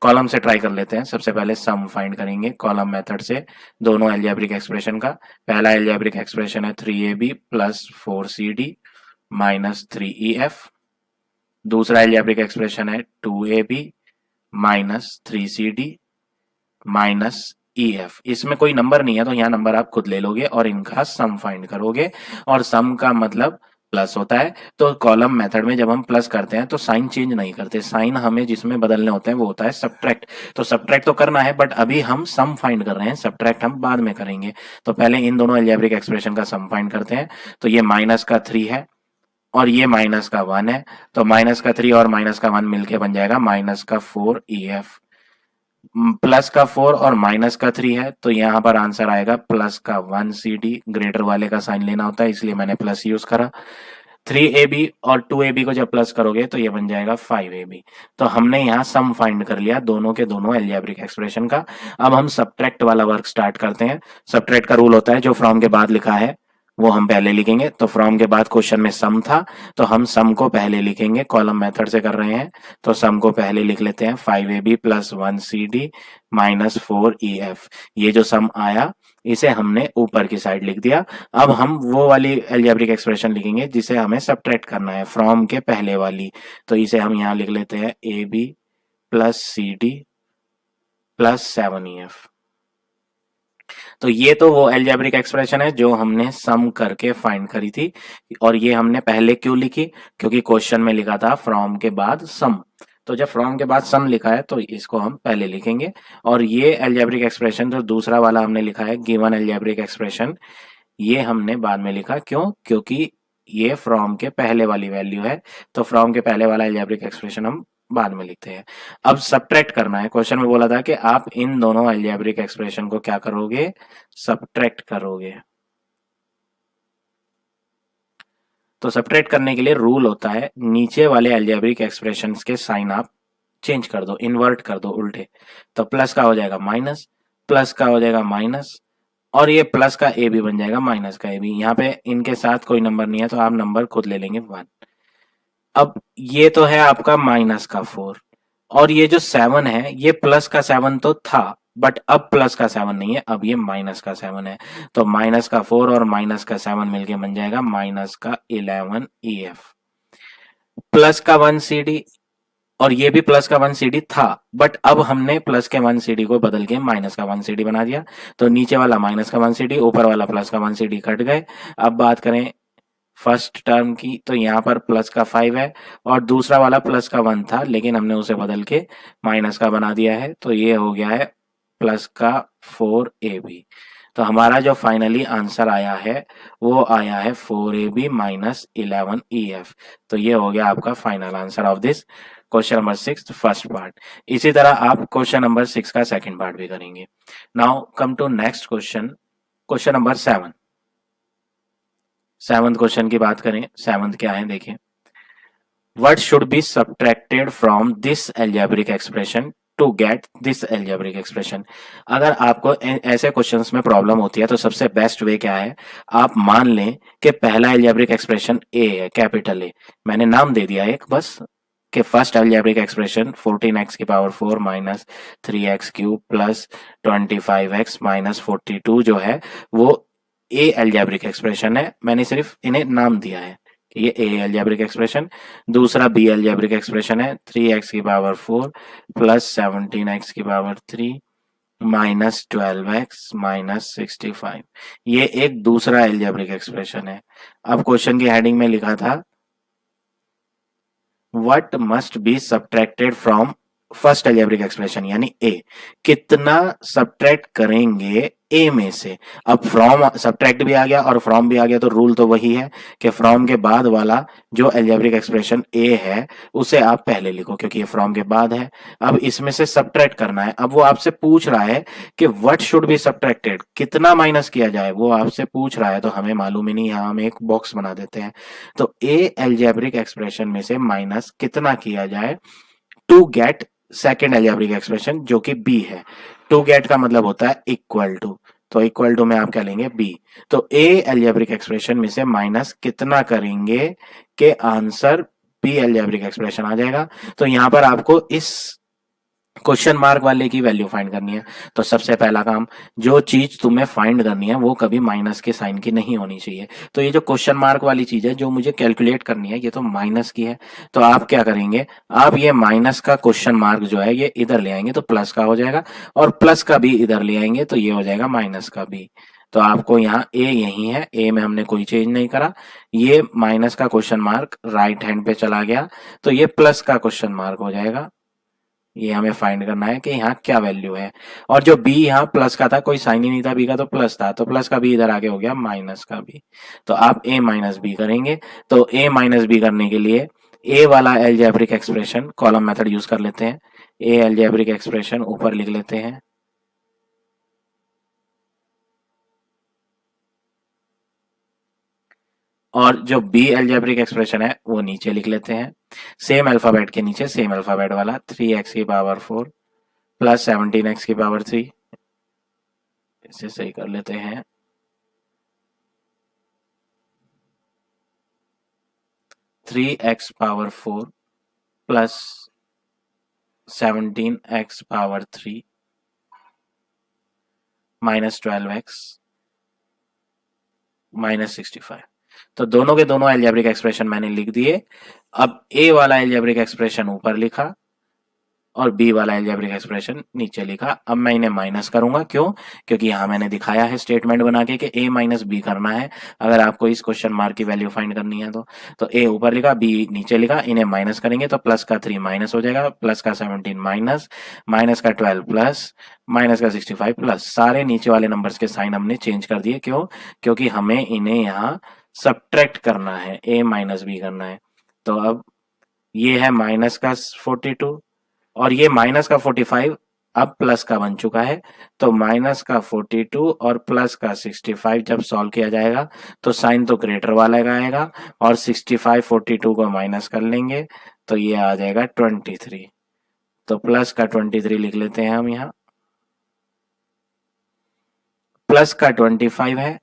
कॉलम से ट्राई कर लेते हैं। सबसे पहले सम फाइंड करेंगे कॉलम मेथड से दोनों एल्जेब्रिक एक्सप्रेशन का। पहला एल्जेब्रिक एक्सप्रेशन है 3ab + 4cd - 3ef। दूसरा एल्जेब्रिक एक्सप्रेशन है 2ab - 3cd - ef। इसमें कोई नंबर नहीं है तो यहाँ नंबर आप खुद ले लोगे और इनका सम फाइंड करोगे, और सम का मतलब प्लस होता है। तो कॉलम मेथड में जब हम प्लस करते हैं तो साइन चेंज नहीं करते, साइन हमें जिसमें बदलने होते हैं वो होता है सब्ट्रैक्ट। तो सब्ट्रैक्ट तो करना है बट अभी हम सम फाइंड कर रहे हैं, सब्ट्रैक्ट हम बाद में करेंगे। तो पहले इन दोनों एल्जेब्रिक एक्सप्रेशन का सम फाइंड करते हैं। तो ये माइनस का 3 है और ये माइनस का 1 है, तो माइनस का 3 और माइनस का 1 मिलके बन जाएगा माइनस का 4 EF। प्लस का 4 और माइनस का 3 है तो यहाँ पर आंसर आएगा प्लस का 1 CD। ग्रेटर वाले का साइन लेना होता है इसलिए मैंने प्लस यूज करा। 3ab और 2ab को जब प्लस करोगे तो ये बन जाएगा 5ab। तो हमने यहाँ सम फाइंड कर लिया दोनों के दोनों एल्जेब्रिक एक्सप्रेशन का। अब हम सब्ट्रैक्ट वाला वर्क स्टार्ट करते हैं। सब्ट्रैक्ट का रूल होता है जो फ्रॉम के बाद लिखा है वो हम पहले लिखेंगे। तो फ्रॉम के बाद क्वेश्चन में सम था तो हम सम को पहले लिखेंगे, कॉलम मेथड से कर रहे हैं तो सम को पहले लिख लेते हैं 5ab + 1cd - 4ef। ये जो सम आया इसे हमने ऊपर की साइड लिख दिया। अब हम वो वाली एल्जेब्रिक एक्सप्रेशन लिखेंगे जिसे हमें सब्ट्रैक्ट करना है, फ्रॉम के पहले वाली। तो इसे हम यहाँ लिख लेते हैं ab + cd + 7ef। तो ये तो वो एल्जेब्रिक एक्सप्रेशन है जो हमने सम करके फाइंड करी थी, और ये हमने पहले क्यों लिखी? क्योंकि क्वेश्चन में लिखा था फ्रॉम के बाद सम। तो जब फ्रॉम के बाद सम लिखा है तो इसको हम पहले लिखेंगे। और ये एल्जेब्रिक एक्सप्रेशन जो दूसरा वाला हमने लिखा है गिवन एल्जेब्रिक एक्सप्रेशन, ये हमने बाद में लिखा। क्यों? क्योंकि ये फ्रॉम के पहले वाली वैल्यू है, तो फ्रॉम के पहले वाला एल्जेब्रिक एक्सप्रेशन हम बाद में लिखते हैं। अब सब्ट्रैक्ट करना है। क्वेश्चन में बोला था कि आप इन दोनों एल्जेब्रिक एक्सप्रेशन को क्या करोगे? सब्ट्रैक्ट करोगे। तो सब्ट्रैक्ट करने के लिए रूल होता है नीचे वाले एल्जेब्रिक एक्सप्रेशंस के साइन आप चेंज कर दो, इन्वर्ट कर दो उल्टे। तो प्लस का हो जाएगा माइनस, प्लस का हो जाएगा माइनस, और ये प्लस का ए भी बन जाएगा माइनस का ए भी। यहाँ पे इनके साथ कोई नंबर नहीं है तो आप नंबर खुद ले लेंगे 1। अब ये तो है आपका माइनस का 4, और ये जो 7 है ये प्लस का 7 तो था बट अब प्लस का 7 नहीं है, अब ये माइनस का 7 है। तो माइनस का 4 और माइनस का 7 मिलके बन जाएगा माइनस का 11 EF। प्लस का 1 CD, और ये भी प्लस का 1 CD था बट अब हमने प्लस के 1 CD को बदल के माइनस का 1 CD बना दिया। तो नीचे वाला माइनस का 1 CD, ऊपर वाला प्लस का 1 CD कट गए। अब बात करें फर्स्ट टर्म की तो यहाँ पर प्लस का 5 है और दूसरा वाला प्लस का 1 था लेकिन हमने उसे बदल के माइनस का बना दिया है, तो ये हो गया है प्लस का 4ab। तो हमारा जो फाइनली आंसर आया है वो आया है 4ab - 11 EF। तो ये हो गया आपका final answer of this question number 6 first part. इसी तरह आप क्वेश्चन नंबर 6 का सेकंड पार्ट भी करेंगे। Now come to next question, question number 7। Seventh question की बात करें, सेवंथ क्या है देखिए। What should be subtracted from this algebraic expression to get this algebraic expression? अगर आपको ऐसे क्वेश्चंस में प्रॉब्लम होती है तो सबसे बेस्ट वे क्या है, आप मान लें कि पहला एल्जेब्रिक एक्सप्रेशन ए है, कैपिटल ए। मैंने नाम दे दिया एक बस कि फर्स्ट एल्जेब्रिक एक्सप्रेशन 14x की power 4 minus 3x³ plus 25x minus 42 जो है वो ए एल्जेब्रिक एक्सप्रेशन है। मैंने सिर्फ इन्हें नाम दिया है ये ए एल्जेब्रिक एक्सप्रेशन। दूसरा बी एल्जेब्रिक एक्सप्रेशन है 3x की पावर 4 प्लस 17x की पावर 3 माइनस 12x माइनस 65। ये एक दूसरा एल्जेब्रिक एक्सप्रेशन है। अब क्वेश्चन की हेडिंग में लिखा था what must be subtracted from first algebraic expression यानी ए, कितना सब्ट्रैक्ट करेंगे ए में से। अब फ्रॉम सब्ट्रैक्ट भी आ गया और फ्रॉम भी आ गया, तो रूल तो वही है कि फ्रॉम के बाद वाला जो एल्जेब्रिक एक्सप्रेशन ए है उसे आप पहले लिखो, क्योंकि ये फ्रॉम के बाद है। अब इसमें से सब्ट्रैक्ट करना है। अब वो आपसे पूछ रहा है कि व्हाट शुड बी सब्ट्रैक्टेड, कितना माइनस किया जाए, वो आपसे पूछ रहा है। तो हमें मालूम ही नहीं, यहाँ हम एक बॉक्स बना देते हैं। तो ए एल्जेब्रिक एक्सप्रेशन में से माइनस कितना किया जाए to get second algebraic expression जो कि बी है। टू गेट का मतलब होता है इक्वल टू, तो इक्वल टू में आप क्या लेंगे बी। तो ए एल्जेब्रिक एक्सप्रेशन में से माइनस कितना करेंगे के आंसर बी एल्जेब्रिक एक्सप्रेशन आ जाएगा। तो यहां पर आपको इस क्वेश्चन मार्क वाले की वैल्यू फाइंड करनी है। तो सबसे पहला काम, जो चीज तुम्हें फाइंड करनी है वो कभी माइनस के साइन की नहीं होनी चाहिए। तो ये जो क्वेश्चन मार्क वाली चीज है जो मुझे कैलकुलेट करनी है, ये तो माइनस की है। तो आप क्या करेंगे, आप ये माइनस का क्वेश्चन मार्क जो है ये इधर ले आएंगे तो प्लस का हो जाएगा, और प्लस का भी इधर ले आएंगे तो ये हो जाएगा माइनस का भी। तो आपको यहाँ ए यही है, ए में हमने कोई चेंज नहीं करा। ये माइनस का क्वेश्चन मार्क राइट हैंड पे चला गया, तो ये प्लस का क्वेश्चन मार्क हो जाएगा। ये हमें फाइंड करना है कि यहाँ क्या वैल्यू है। और जो बी यहाँ प्लस का था, कोई साइन ही नहीं था बी का, तो प्लस था, तो प्लस का बी इधर आगे हो गया माइनस का बी। तो आप ए माइनस बी करेंगे। तो ए माइनस बी करने के लिए ए वाला algebraic expression column method use कर लेते हैं। ए एल्जेब्रिक एक्सप्रेशन ऊपर लिख लेते हैं, और जो बी एल्जेब्रिक एक्सप्रेशन है वो नीचे लिख लेते हैं। सेम अल्फाबेट के नीचे सेम अल्फाबेट वाला 3x की पावर 4 प्लस 17x की पावर 3, इसे सही कर लेते हैं। 3x power 4 plus 17x power 3 minus 12x minus 65। तो दोनों के दोनों एल्जेब्रिक एक्सप्रेशन मैंने लिख दिए। अब ए वाला एल्जेब्रिक एक्सप्रेशन ऊपर लिखा और बी वाला एल्जेब्रिक एक्सप्रेशन नीचे लिखा। अब मैं इन्हें माइनस करूंगा, क्यों? क्योंकि यहां मैंने दिखाया है स्टेटमेंट बना के कि ए माइनस बी करना है अगर आपको इस क्वेश्चन मार्क की वैल्यू फाइंड करनी है। तो ए ऊपर लिखा, बी नीचे लिखा, इन्हें माइनस करेंगे तो प्लस का 3 माइनस हो जाएगा, प्लस का 17 माइनस, माइनस का 12 प्लस, माइनस का 65 प्लस। सारे नीचे वाले नंबर्स के साइन हमने चेंज कर दिए। क्यों? क्योंकि हमें इन्हें यहाँ सब्ट्रैक्ट करना है, ए माइनस बी करना है। तो अब ये है माइनस का 42 और ये माइनस का 45 अब प्लस का बन चुका है। तो माइनस का 42 और प्लस का 65 जब सॉल्व किया जाएगा तो साइन तो ग्रेटर वाला का आएगा, और 65 42 को माइनस कर लेंगे तो ये आ जाएगा 23। तो प्लस का 23 लिख लेते हैं हम यहाँ। प्लस का 25 है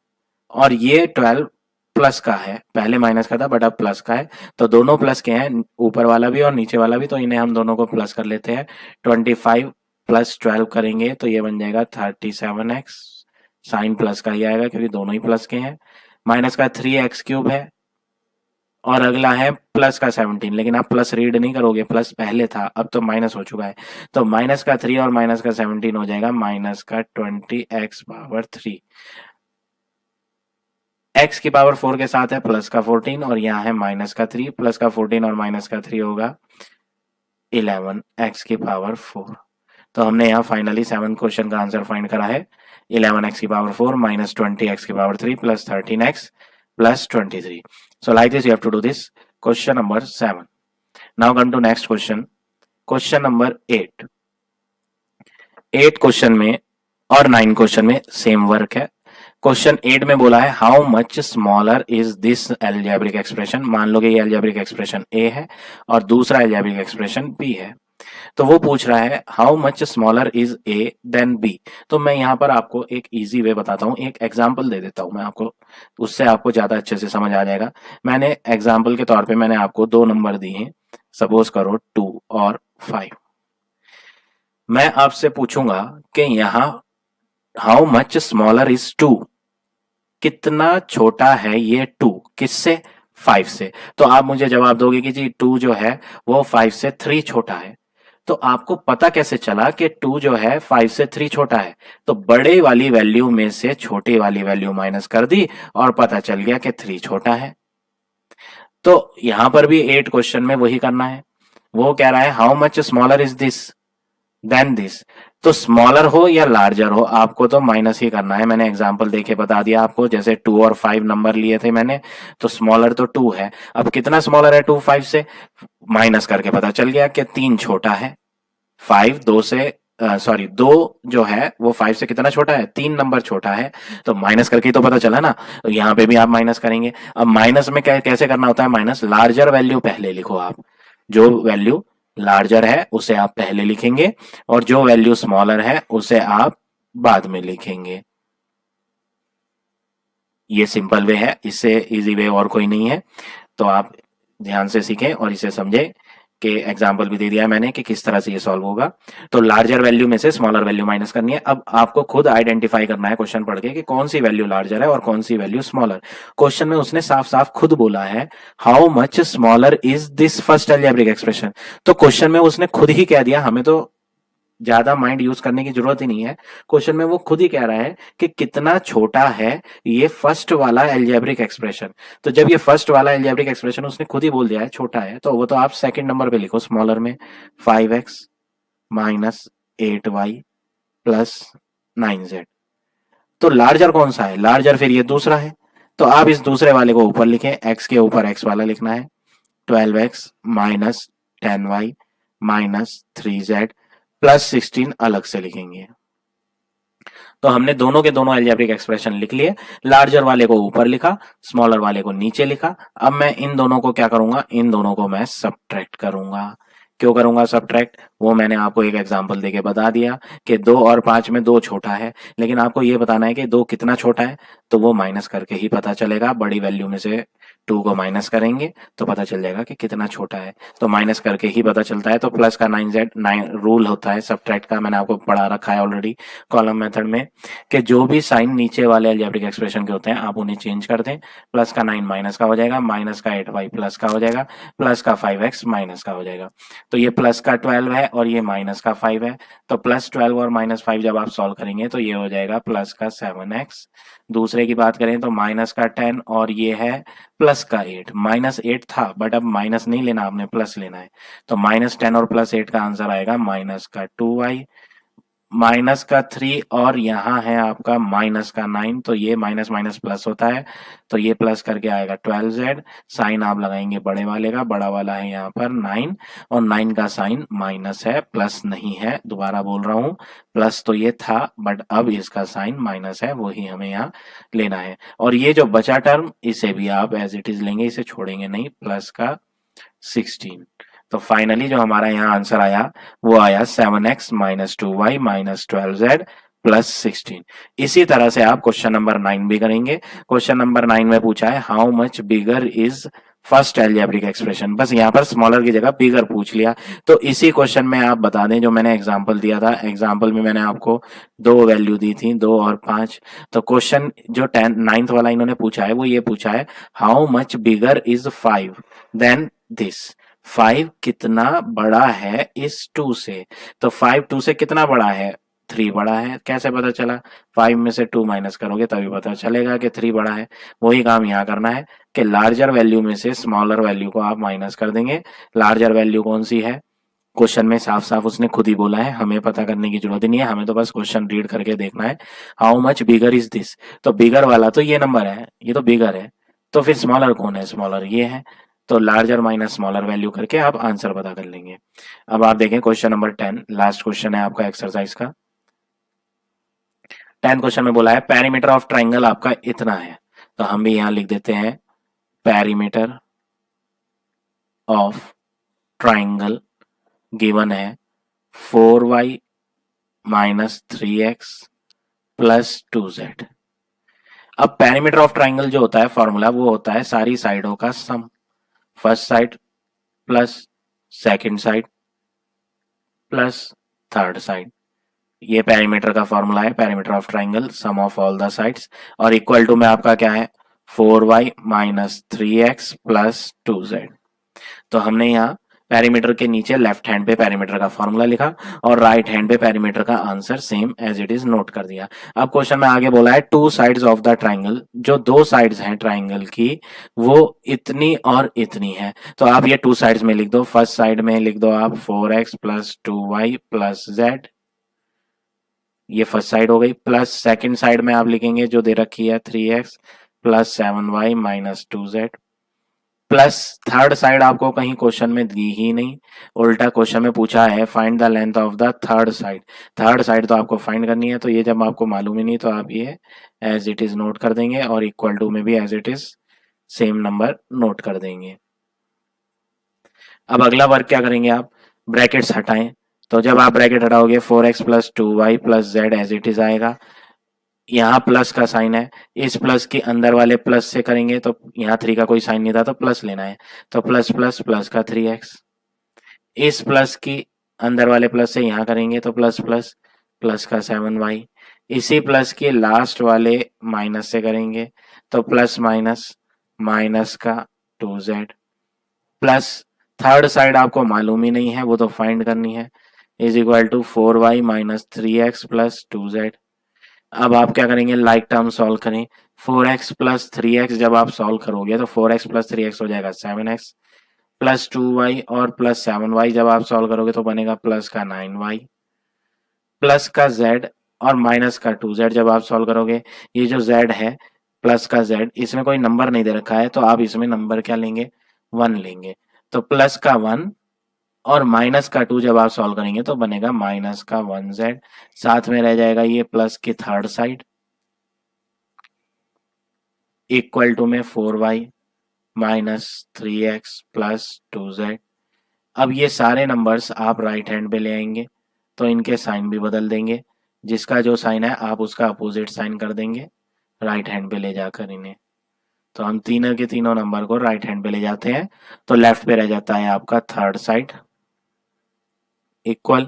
और ये 12 प्लस का है, पहले माइनस का था बट अब प्लस का है। तो दोनों प्लस के हैं, ऊपर वाला भी और नीचे वाला भी, तो इन्हें हम दोनों को प्लस कर लेते हैं। 25 प्लस 12 करेंगे तो ये बन जाएगा 37x। साइन प्लस का ही आएगा क्योंकि दोनों ही प्लस के हैं। माइनस का 3x क्यूब है और अगला है प्लस का 17, लेकिन आप प्लस रीड नहीं करोगे, प्लस पहले था, अब तो माइनस हो चुका है। तो माइनस का 3 और माइनस का 17 हो जाएगा माइनस का 20x पावर 3। x की पावर 4 के साथ है प्लस का 14 और यहाँ है माइनस का 3, प्लस का 14 और माइनस का 3 होगा 11 x की पावर 4। तो हमने यहाँ फाइनली 7 क्वेश्चन का आंसर फाइंड करा है 11 x की पावर 4 माइनस 20 x की power 3 plus 13 x plus 23। So like this you have to do this question number 7. Now come to next question. Question number 8. 8 question में और 9 क्वेश्चन में same work है। Question 8 में बोला है how much smaller is this algebraic expression. मान लो कि ये एल्जेब्रिक एक्सप्रेशन ए है और दूसरा एल्जेब्रिक एक्सप्रेशन बी है। तो वो पूछ रहा है how much smaller is A than B. तो मैं यहाँ पर आपको एक इजी वे बताता हूँ, एक एग्जाम्पल दे देता हूँ मैं आपको, उससे आपको ज्यादा अच्छे से समझ आ जाएगा। मैंने एग्जाम्पल के तौर पे मैंने आपको 2 नंबर दिए हैं, सपोज करो 2 और 5। मैं आपसे पूछूंगा कि यहाँ हाउ मच स्मॉलर इज 2, कितना छोटा है ये 2 किससे? 5 से। तो आप मुझे जवाब दोगे कि जी 2 जो है वो 5 से 3 छोटा है। तो आपको पता कैसे चला कि 2 जो है 5 से 3 छोटा है? तो बड़े वाली वैल्यू में से छोटी वाली वैल्यू माइनस कर दी और पता चल गया कि 3 छोटा है। तो यहां पर भी 8 क्वेश्चन में वही करना है। वो कह रहा है how much smaller is this than this. तो स्मॉलर हो या लार्जर हो आपको तो माइनस ही करना है। मैंने एग्जांपल देके बता दिया आपको, जैसे 2 और 5 नंबर लिए थे मैंने, तो स्मॉलर तो 2 है। अब कितना स्मॉलर है 2 5 से? माइनस करके पता चल गया कि 3 छोटा है। 5 2 से सॉरी 2 जो है वो 5 से कितना छोटा है? 3 नंबर छोटा है। तो माइनस करके ही तो पता चला ना। तो यहाँ पे भी आप माइनस करेंगे। अब माइनस में कैसे करना होता है माइनस? लार्जर वैल्यू पहले लिखो आप। जो वैल्यू लार्जर है उसे आप पहले लिखेंगे और जो वैल्यू स्मॉलर है उसे आप बाद में लिखेंगे। ये सिंपल वे है, इससे इजी वे और कोई नहीं है। तो आप ध्यान से सीखें और इसे समझें कि एग्जाम्पल भी दे दिया है मैंने कि किस तरह से ये सॉल्व होगा। तो लार्जर वैल्यू में से स्मॉलर वैल्यू माइनस करनी है। अब आपको खुद आइडेंटिफाई करना है क्वेश्चन पढ़ के कि कौन सी वैल्यू लार्जर है और कौन सी वैल्यू स्मॉलर। क्वेश्चन में उसने साफ साफ खुद बोला है how much smaller is this first algebraic expression. तो क्वेश्चन में उसने खुद ही कह दिया, हमें तो ज्यादा माइंड यूज करने की जरूरत ही नहीं है। क्वेश्चन में वो खुद ही कह रहा है कि कितना छोटा है ये फर्स्ट वाला एल्जेब्रिक एक्सप्रेशन। तो जब ये फर्स्ट वाला एल्जेब्रिक एक्सप्रेशन उसने खुद ही बोल दिया है छोटा है, तो वो तो आप सेकंड नंबर पे लिखो स्मॉलर में 5x minus 8y plus 9z। तो लार्जर कौन सा है? लार्जर फिर ये दूसरा है। तो आप इस दूसरे वाले को ऊपर लिखें, x के ऊपर x वाला लिखना है। 12x minus 10y minus 3z plus 16 अलग से लिखेंगे। तो हमने दोनों के दोनों अलजेब्रिक एक्सप्रेशन लिख लिए। लार्जर वाले को ऊपर लिखा, स्मॉलर वाले को नीचे लिखा। अब मैं इन दोनों को क्या करूंगा? इन दोनों को मैं सब्ट्रैक्ट करूंगा। क्यों करूंगा सब्ट्रैक्ट? वो मैंने आपको एक एग्जांपल देके बता दिया कि 2 और 5 में 2 छोटा है, लेकिन आपको ये बताना है कि 2 कितना छोटा है। तो वो माइनस करके ही पता चलेगा। बड़ी वैल्यू में से 2 को माइनस करेंगे तो पता चल जाएगा कि कितना छोटा है। तो माइनस करके ही पता चलता है। तो प्लस का 9z 9 रूल होता है सब्ट्रैक्ट का, मैंने आपको पढ़ा रखा है ऑलरेडी कॉलम मेथड में, कि जो भी साइन नीचे वाले अलजेब्रिक एक्सप्रेशन के होते हैं आप उन्हें चेंज कर दें। प्लस का 9 माइनस का हो जाएगा, माइनस का 8y प्लस का हो जाएगा, प्लस का 5x माइनस का हो जाएगा। तो ये प्लस का 12 है और ये माइनस का 5 है। तो प्लस 12 और माइनस 5 जब आप सॉल्व करेंगे तो ये हो जाएगा प्लस का 7x। दूसरे की बात करें तो माइनस का 10 और ये है प्लस का 8। माइनस 8 था बट अब माइनस नहीं लेना, आपने प्लस लेना है। तो माइनस 10 और प्लस 8 का आंसर आएगा माइनस का 2y माइनस का 3 और यहाँ है आपका माइनस का 9। तो ये माइनस माइनस प्लस होता है, तो ये प्लस करके आएगा 12z। साइन आप लगाएंगे बड़े वाले का, बड़ा वाला है यहाँ पर 9 और 9 का साइन माइनस है, प्लस नहीं है। दोबारा बोल रहा हूँ, प्लस तो ये था बट अब इसका साइन माइनस है, वही हमें यहाँ लेना है। और ये जो बचा टर्म इसे भी आप एज इट इज लेंगे, इसे छोड़ेंगे नहीं, प्लस का 16। तो फाइनली जो हमारा यहाँ आंसर आया वो आया 7x minus 2y minus 12z plus 16। इसी तरह से आप क्वेश्चन नंबर 9 भी करेंगे। क्वेश्चन नंबर 9 में पूछा है how much bigger is first algebraic expression. बस यहाँ पर स्मॉलर की जगह बिगर पूछ लिया। तो इसी क्वेश्चन में आप बता दें जो मैंने एग्जांपल दिया था, एग्जांपल में मैंने आपको 2 वैल्यू दी थी, 2 और 5। तो क्वेश्चन जो 9th वाला इन्होंने पूछा है वो ये पूछा है how much bigger is 5 than this. 5 कितना बड़ा है इस 2 से। तो 5 2 से कितना बड़ा है? 3 बड़ा है। कैसे पता चला? 5 में से 2 माइनस करोगे तभी पता चलेगा कि 3 बड़ा है। वही काम यहाँ करना है कि लार्जर वैल्यू में से स्मॉलर वैल्यू को आप माइनस कर देंगे। लार्जर वैल्यू कौन सी है? क्वेश्चन में साफ साफ उसने खुद ही बोला है, हमें पता करने की जरूरत ही नहीं है, हमें तो बस क्वेश्चन रीड करके देखना है how much bigger is this. तो बिगर वाला तो ये नंबर है, ये तो बिगर है। तो फिर स्मॉलर कौन है? स्मॉलर ये है। तो लार्जर माइनस स्मॉलर वैल्यू करके आप आंसर पता कर लेंगे। अब आप देखें क्वेश्चन नंबर 10, लास्ट क्वेश्चन है आपका एक्सरसाइज का। 10 क्वेश्चन में बोला है पेरीमीटर ऑफ ट्राइंगल आपका इतना है। तो हम भी यहां लिख देते हैं पेरीमीटर ऑफ ट्राइंगल गिवन है 4y minus 3x plus 2z। अब पेरीमीटर ऑफ ट्राइंगल जो होता है फॉर्मूला वो होता है सारी साइडों का sum. First side plus second side plus third side. ये पेरीमीटर का फॉर्मूला है, perimeter of triangle sum of all the sides. और इक्वल टू में आपका क्या है? 4y minus 3x plus 2z। तो हमने यहाँ पैरामीटर के नीचे लेफ्ट हैंड पे पैरामीटर का फॉर्मूला लिखा और राइट हैंड पे पैरामीटर का answer same as it is note कर दिया। अब क्वेश्चन में आगे बोला है two sides of the triangle, जो दो साइड्स हैं ट्राइंगल की वो इतनी और इतनी है। तो आप ये टू साइड्स में लिख दो। फर्स्ट साइड में लिख दो आप 4x plus 2y plus z, ये फर्स्ट साइड हो गई। प्लस सेकंड साइड में आप लिखेंगे जो दे रखी है 3x plus 7y minus 2z, plus third side आपको कहीं क्वेश्चन में दी ही नहीं, उल्टा क्वेश्चन में पूछा है find the length of the third side. Third side तो आपको फाइंड करनी है, तो ये जब आपको मालूम ही नहीं तो आप ये एज इट इज नोट कर देंगे और इक्वल टू में भी as it is same number note कर देंगे। अब अगला वर्क क्या करेंगे आप, ब्रैकेट्स हटाएं। तो जब आप ब्रैकेट हटाओगे 4x plus 2y plus z as it is आएगा। यहाँ प्लस का साइन है, इस प्लस के अंदर वाले प्लस से करेंगे तो यहाँ 3 का कोई साइन नहीं था तो प्लस लेना है, तो प्लस प्लस प्लस का 3x। इस प्लस की अंदर वाले प्लस से यहाँ करेंगे तो प्लस प्लस प्लस का 7y। इसी प्लस के लास्ट वाले माइनस से करेंगे तो प्लस माइनस माइनस का 2z, प्लस थर्ड साइड आपको मालूम ही नहीं है वो तो फाइंड करनी है, is equal to 4y minus 3x plus 2z। अब आप क्या करेंगे, लाइक टर्म सॉल्व करें। 4x प्लस 3x जब आप सॉल्व करोगे तो 4x प्लस 3x हो जाएगा 7x, प्लस 2y और प्लस 7y जब आप सॉल्व करोगे तो बनेगा प्लस का 9y, प्लस का z और माइनस का 2z जब आप सॉल्व करोगे। ये जो z है प्लस का z, इसमें कोई नंबर नहीं दे रखा है तो आप इसमें नंबर क्या लेंगे, 1 लेंगे। तो प्लस का 1 और माइनस का 2 जब आप सॉल्व करेंगे तो बनेगा माइनस का 1z, साथ में रह जाएगा ये प्लस की थर्ड साइड इक्वल टू में 4y minus 3x plus 2z। अब ये सारे नंबर्स आप राइट हैंड पे ले आएंगे तो इनके साइन भी बदल देंगे, जिसका जो साइन है आप उसका अपोजिट साइन कर देंगे राइट हैंड पे ले जाकर इन्हें। तो हम तीनों के तीनों नंबर को राइट हैंड पे ले जाते हैं तो लेफ्ट पे रह जाता है आपका third side equal,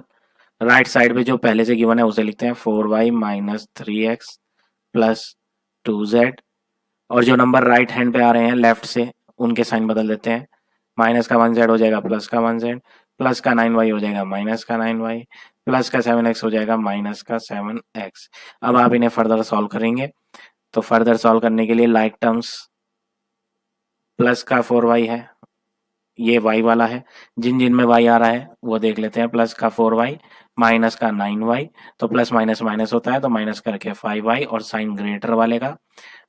right side पे जो पहले से गिवन है उसे लिखते हैं 4y minus 3x plus 2z, और जो नंबर राइट हैंड पे आ रहे हैं लेफ्ट से उनके साइन बदल देते हैं। माइनस का 1z हो जाएगा प्लस का 1z, प्लस का 9y हो जाएगा माइनस का 9y, प्लस का 7x हो जाएगा माइनस का 7x। अब आप इन्हें फर्दर सॉल्व करेंगे तो फर्दर सॉल्व करने के लिए लाइक टर्म्स, प्लस का 4y है, ये y वाला है, जिन जिन में y आ रहा है वो देख लेते हैं। प्लस का 4y माइनस का 9y, तो प्लस माइनस माइनस होता है तो माइनस करके 5y और साइन ग्रेटर वाले का,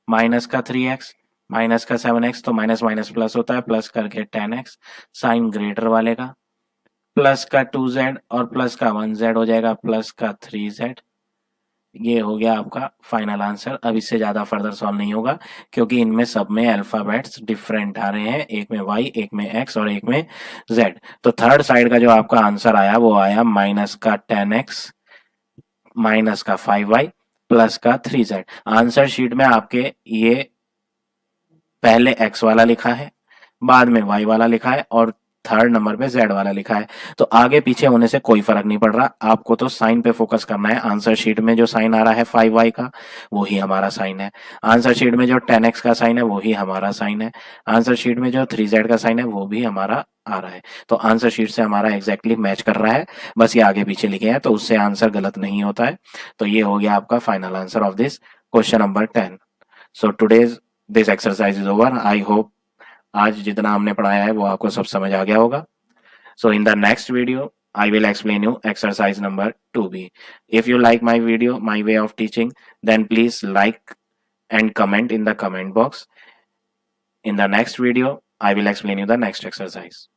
माइनस का 3x माइनस का 7x तो माइनस माइनस प्लस होता है प्लस करके 10x साइन ग्रेटर वाले का, प्लस का 2z और प्लस का 1z हो जाएगा प्लस का 3z। ये हो गया आपका फाइनल आंसर। अब इससे ज्यादा फर्दर सॉल्व नहीं होगा क्योंकि इनमें सब में अल्फाबेट्स डिफरेंट आ रहे हैं, एक में y एक में x और एक में z। तो थर्ड साइड का जो आपका आंसर आया वो आया माइनस का 10x माइनस का 5y प्लस का 3z। आंसर शीट में आपके ये पहले x वाला लिखा है, बाद में y वाला लिखा है और थर्ड नंबर पे z वाला लिखा है। तो आगे पीछे होने से कोई फर्क नहीं पड़ रहा, आपको तो साइन पे फोकस करना है। आंसर शीट में जो साइन आ रहा है 5y का वो ही हमारा साइन है, आंसर शीट में जो 10x का साइन है वो ही हमारा साइन है, आंसर शीट में जो 3z का साइन है वो भी हमारा आ रहा है। तो आंसर शीट से हमारा एग्जैक्टली मैच कर रहा है, बस ये आगे पीछे लिखे हैं तो उससे आंसर गलत नहीं होता है। तो ये हो गया आपका final answer of this question number 10। So today's this exercise is over. I hope आज जितना हमने पढ़ाया है वो आपको सब समझ आ गया होगा। So in the next video, I will explain you exercise number 2B. If you like my video, my way of teaching, then please like and comment in the comment box. In the next video, I will explain you the next exercise.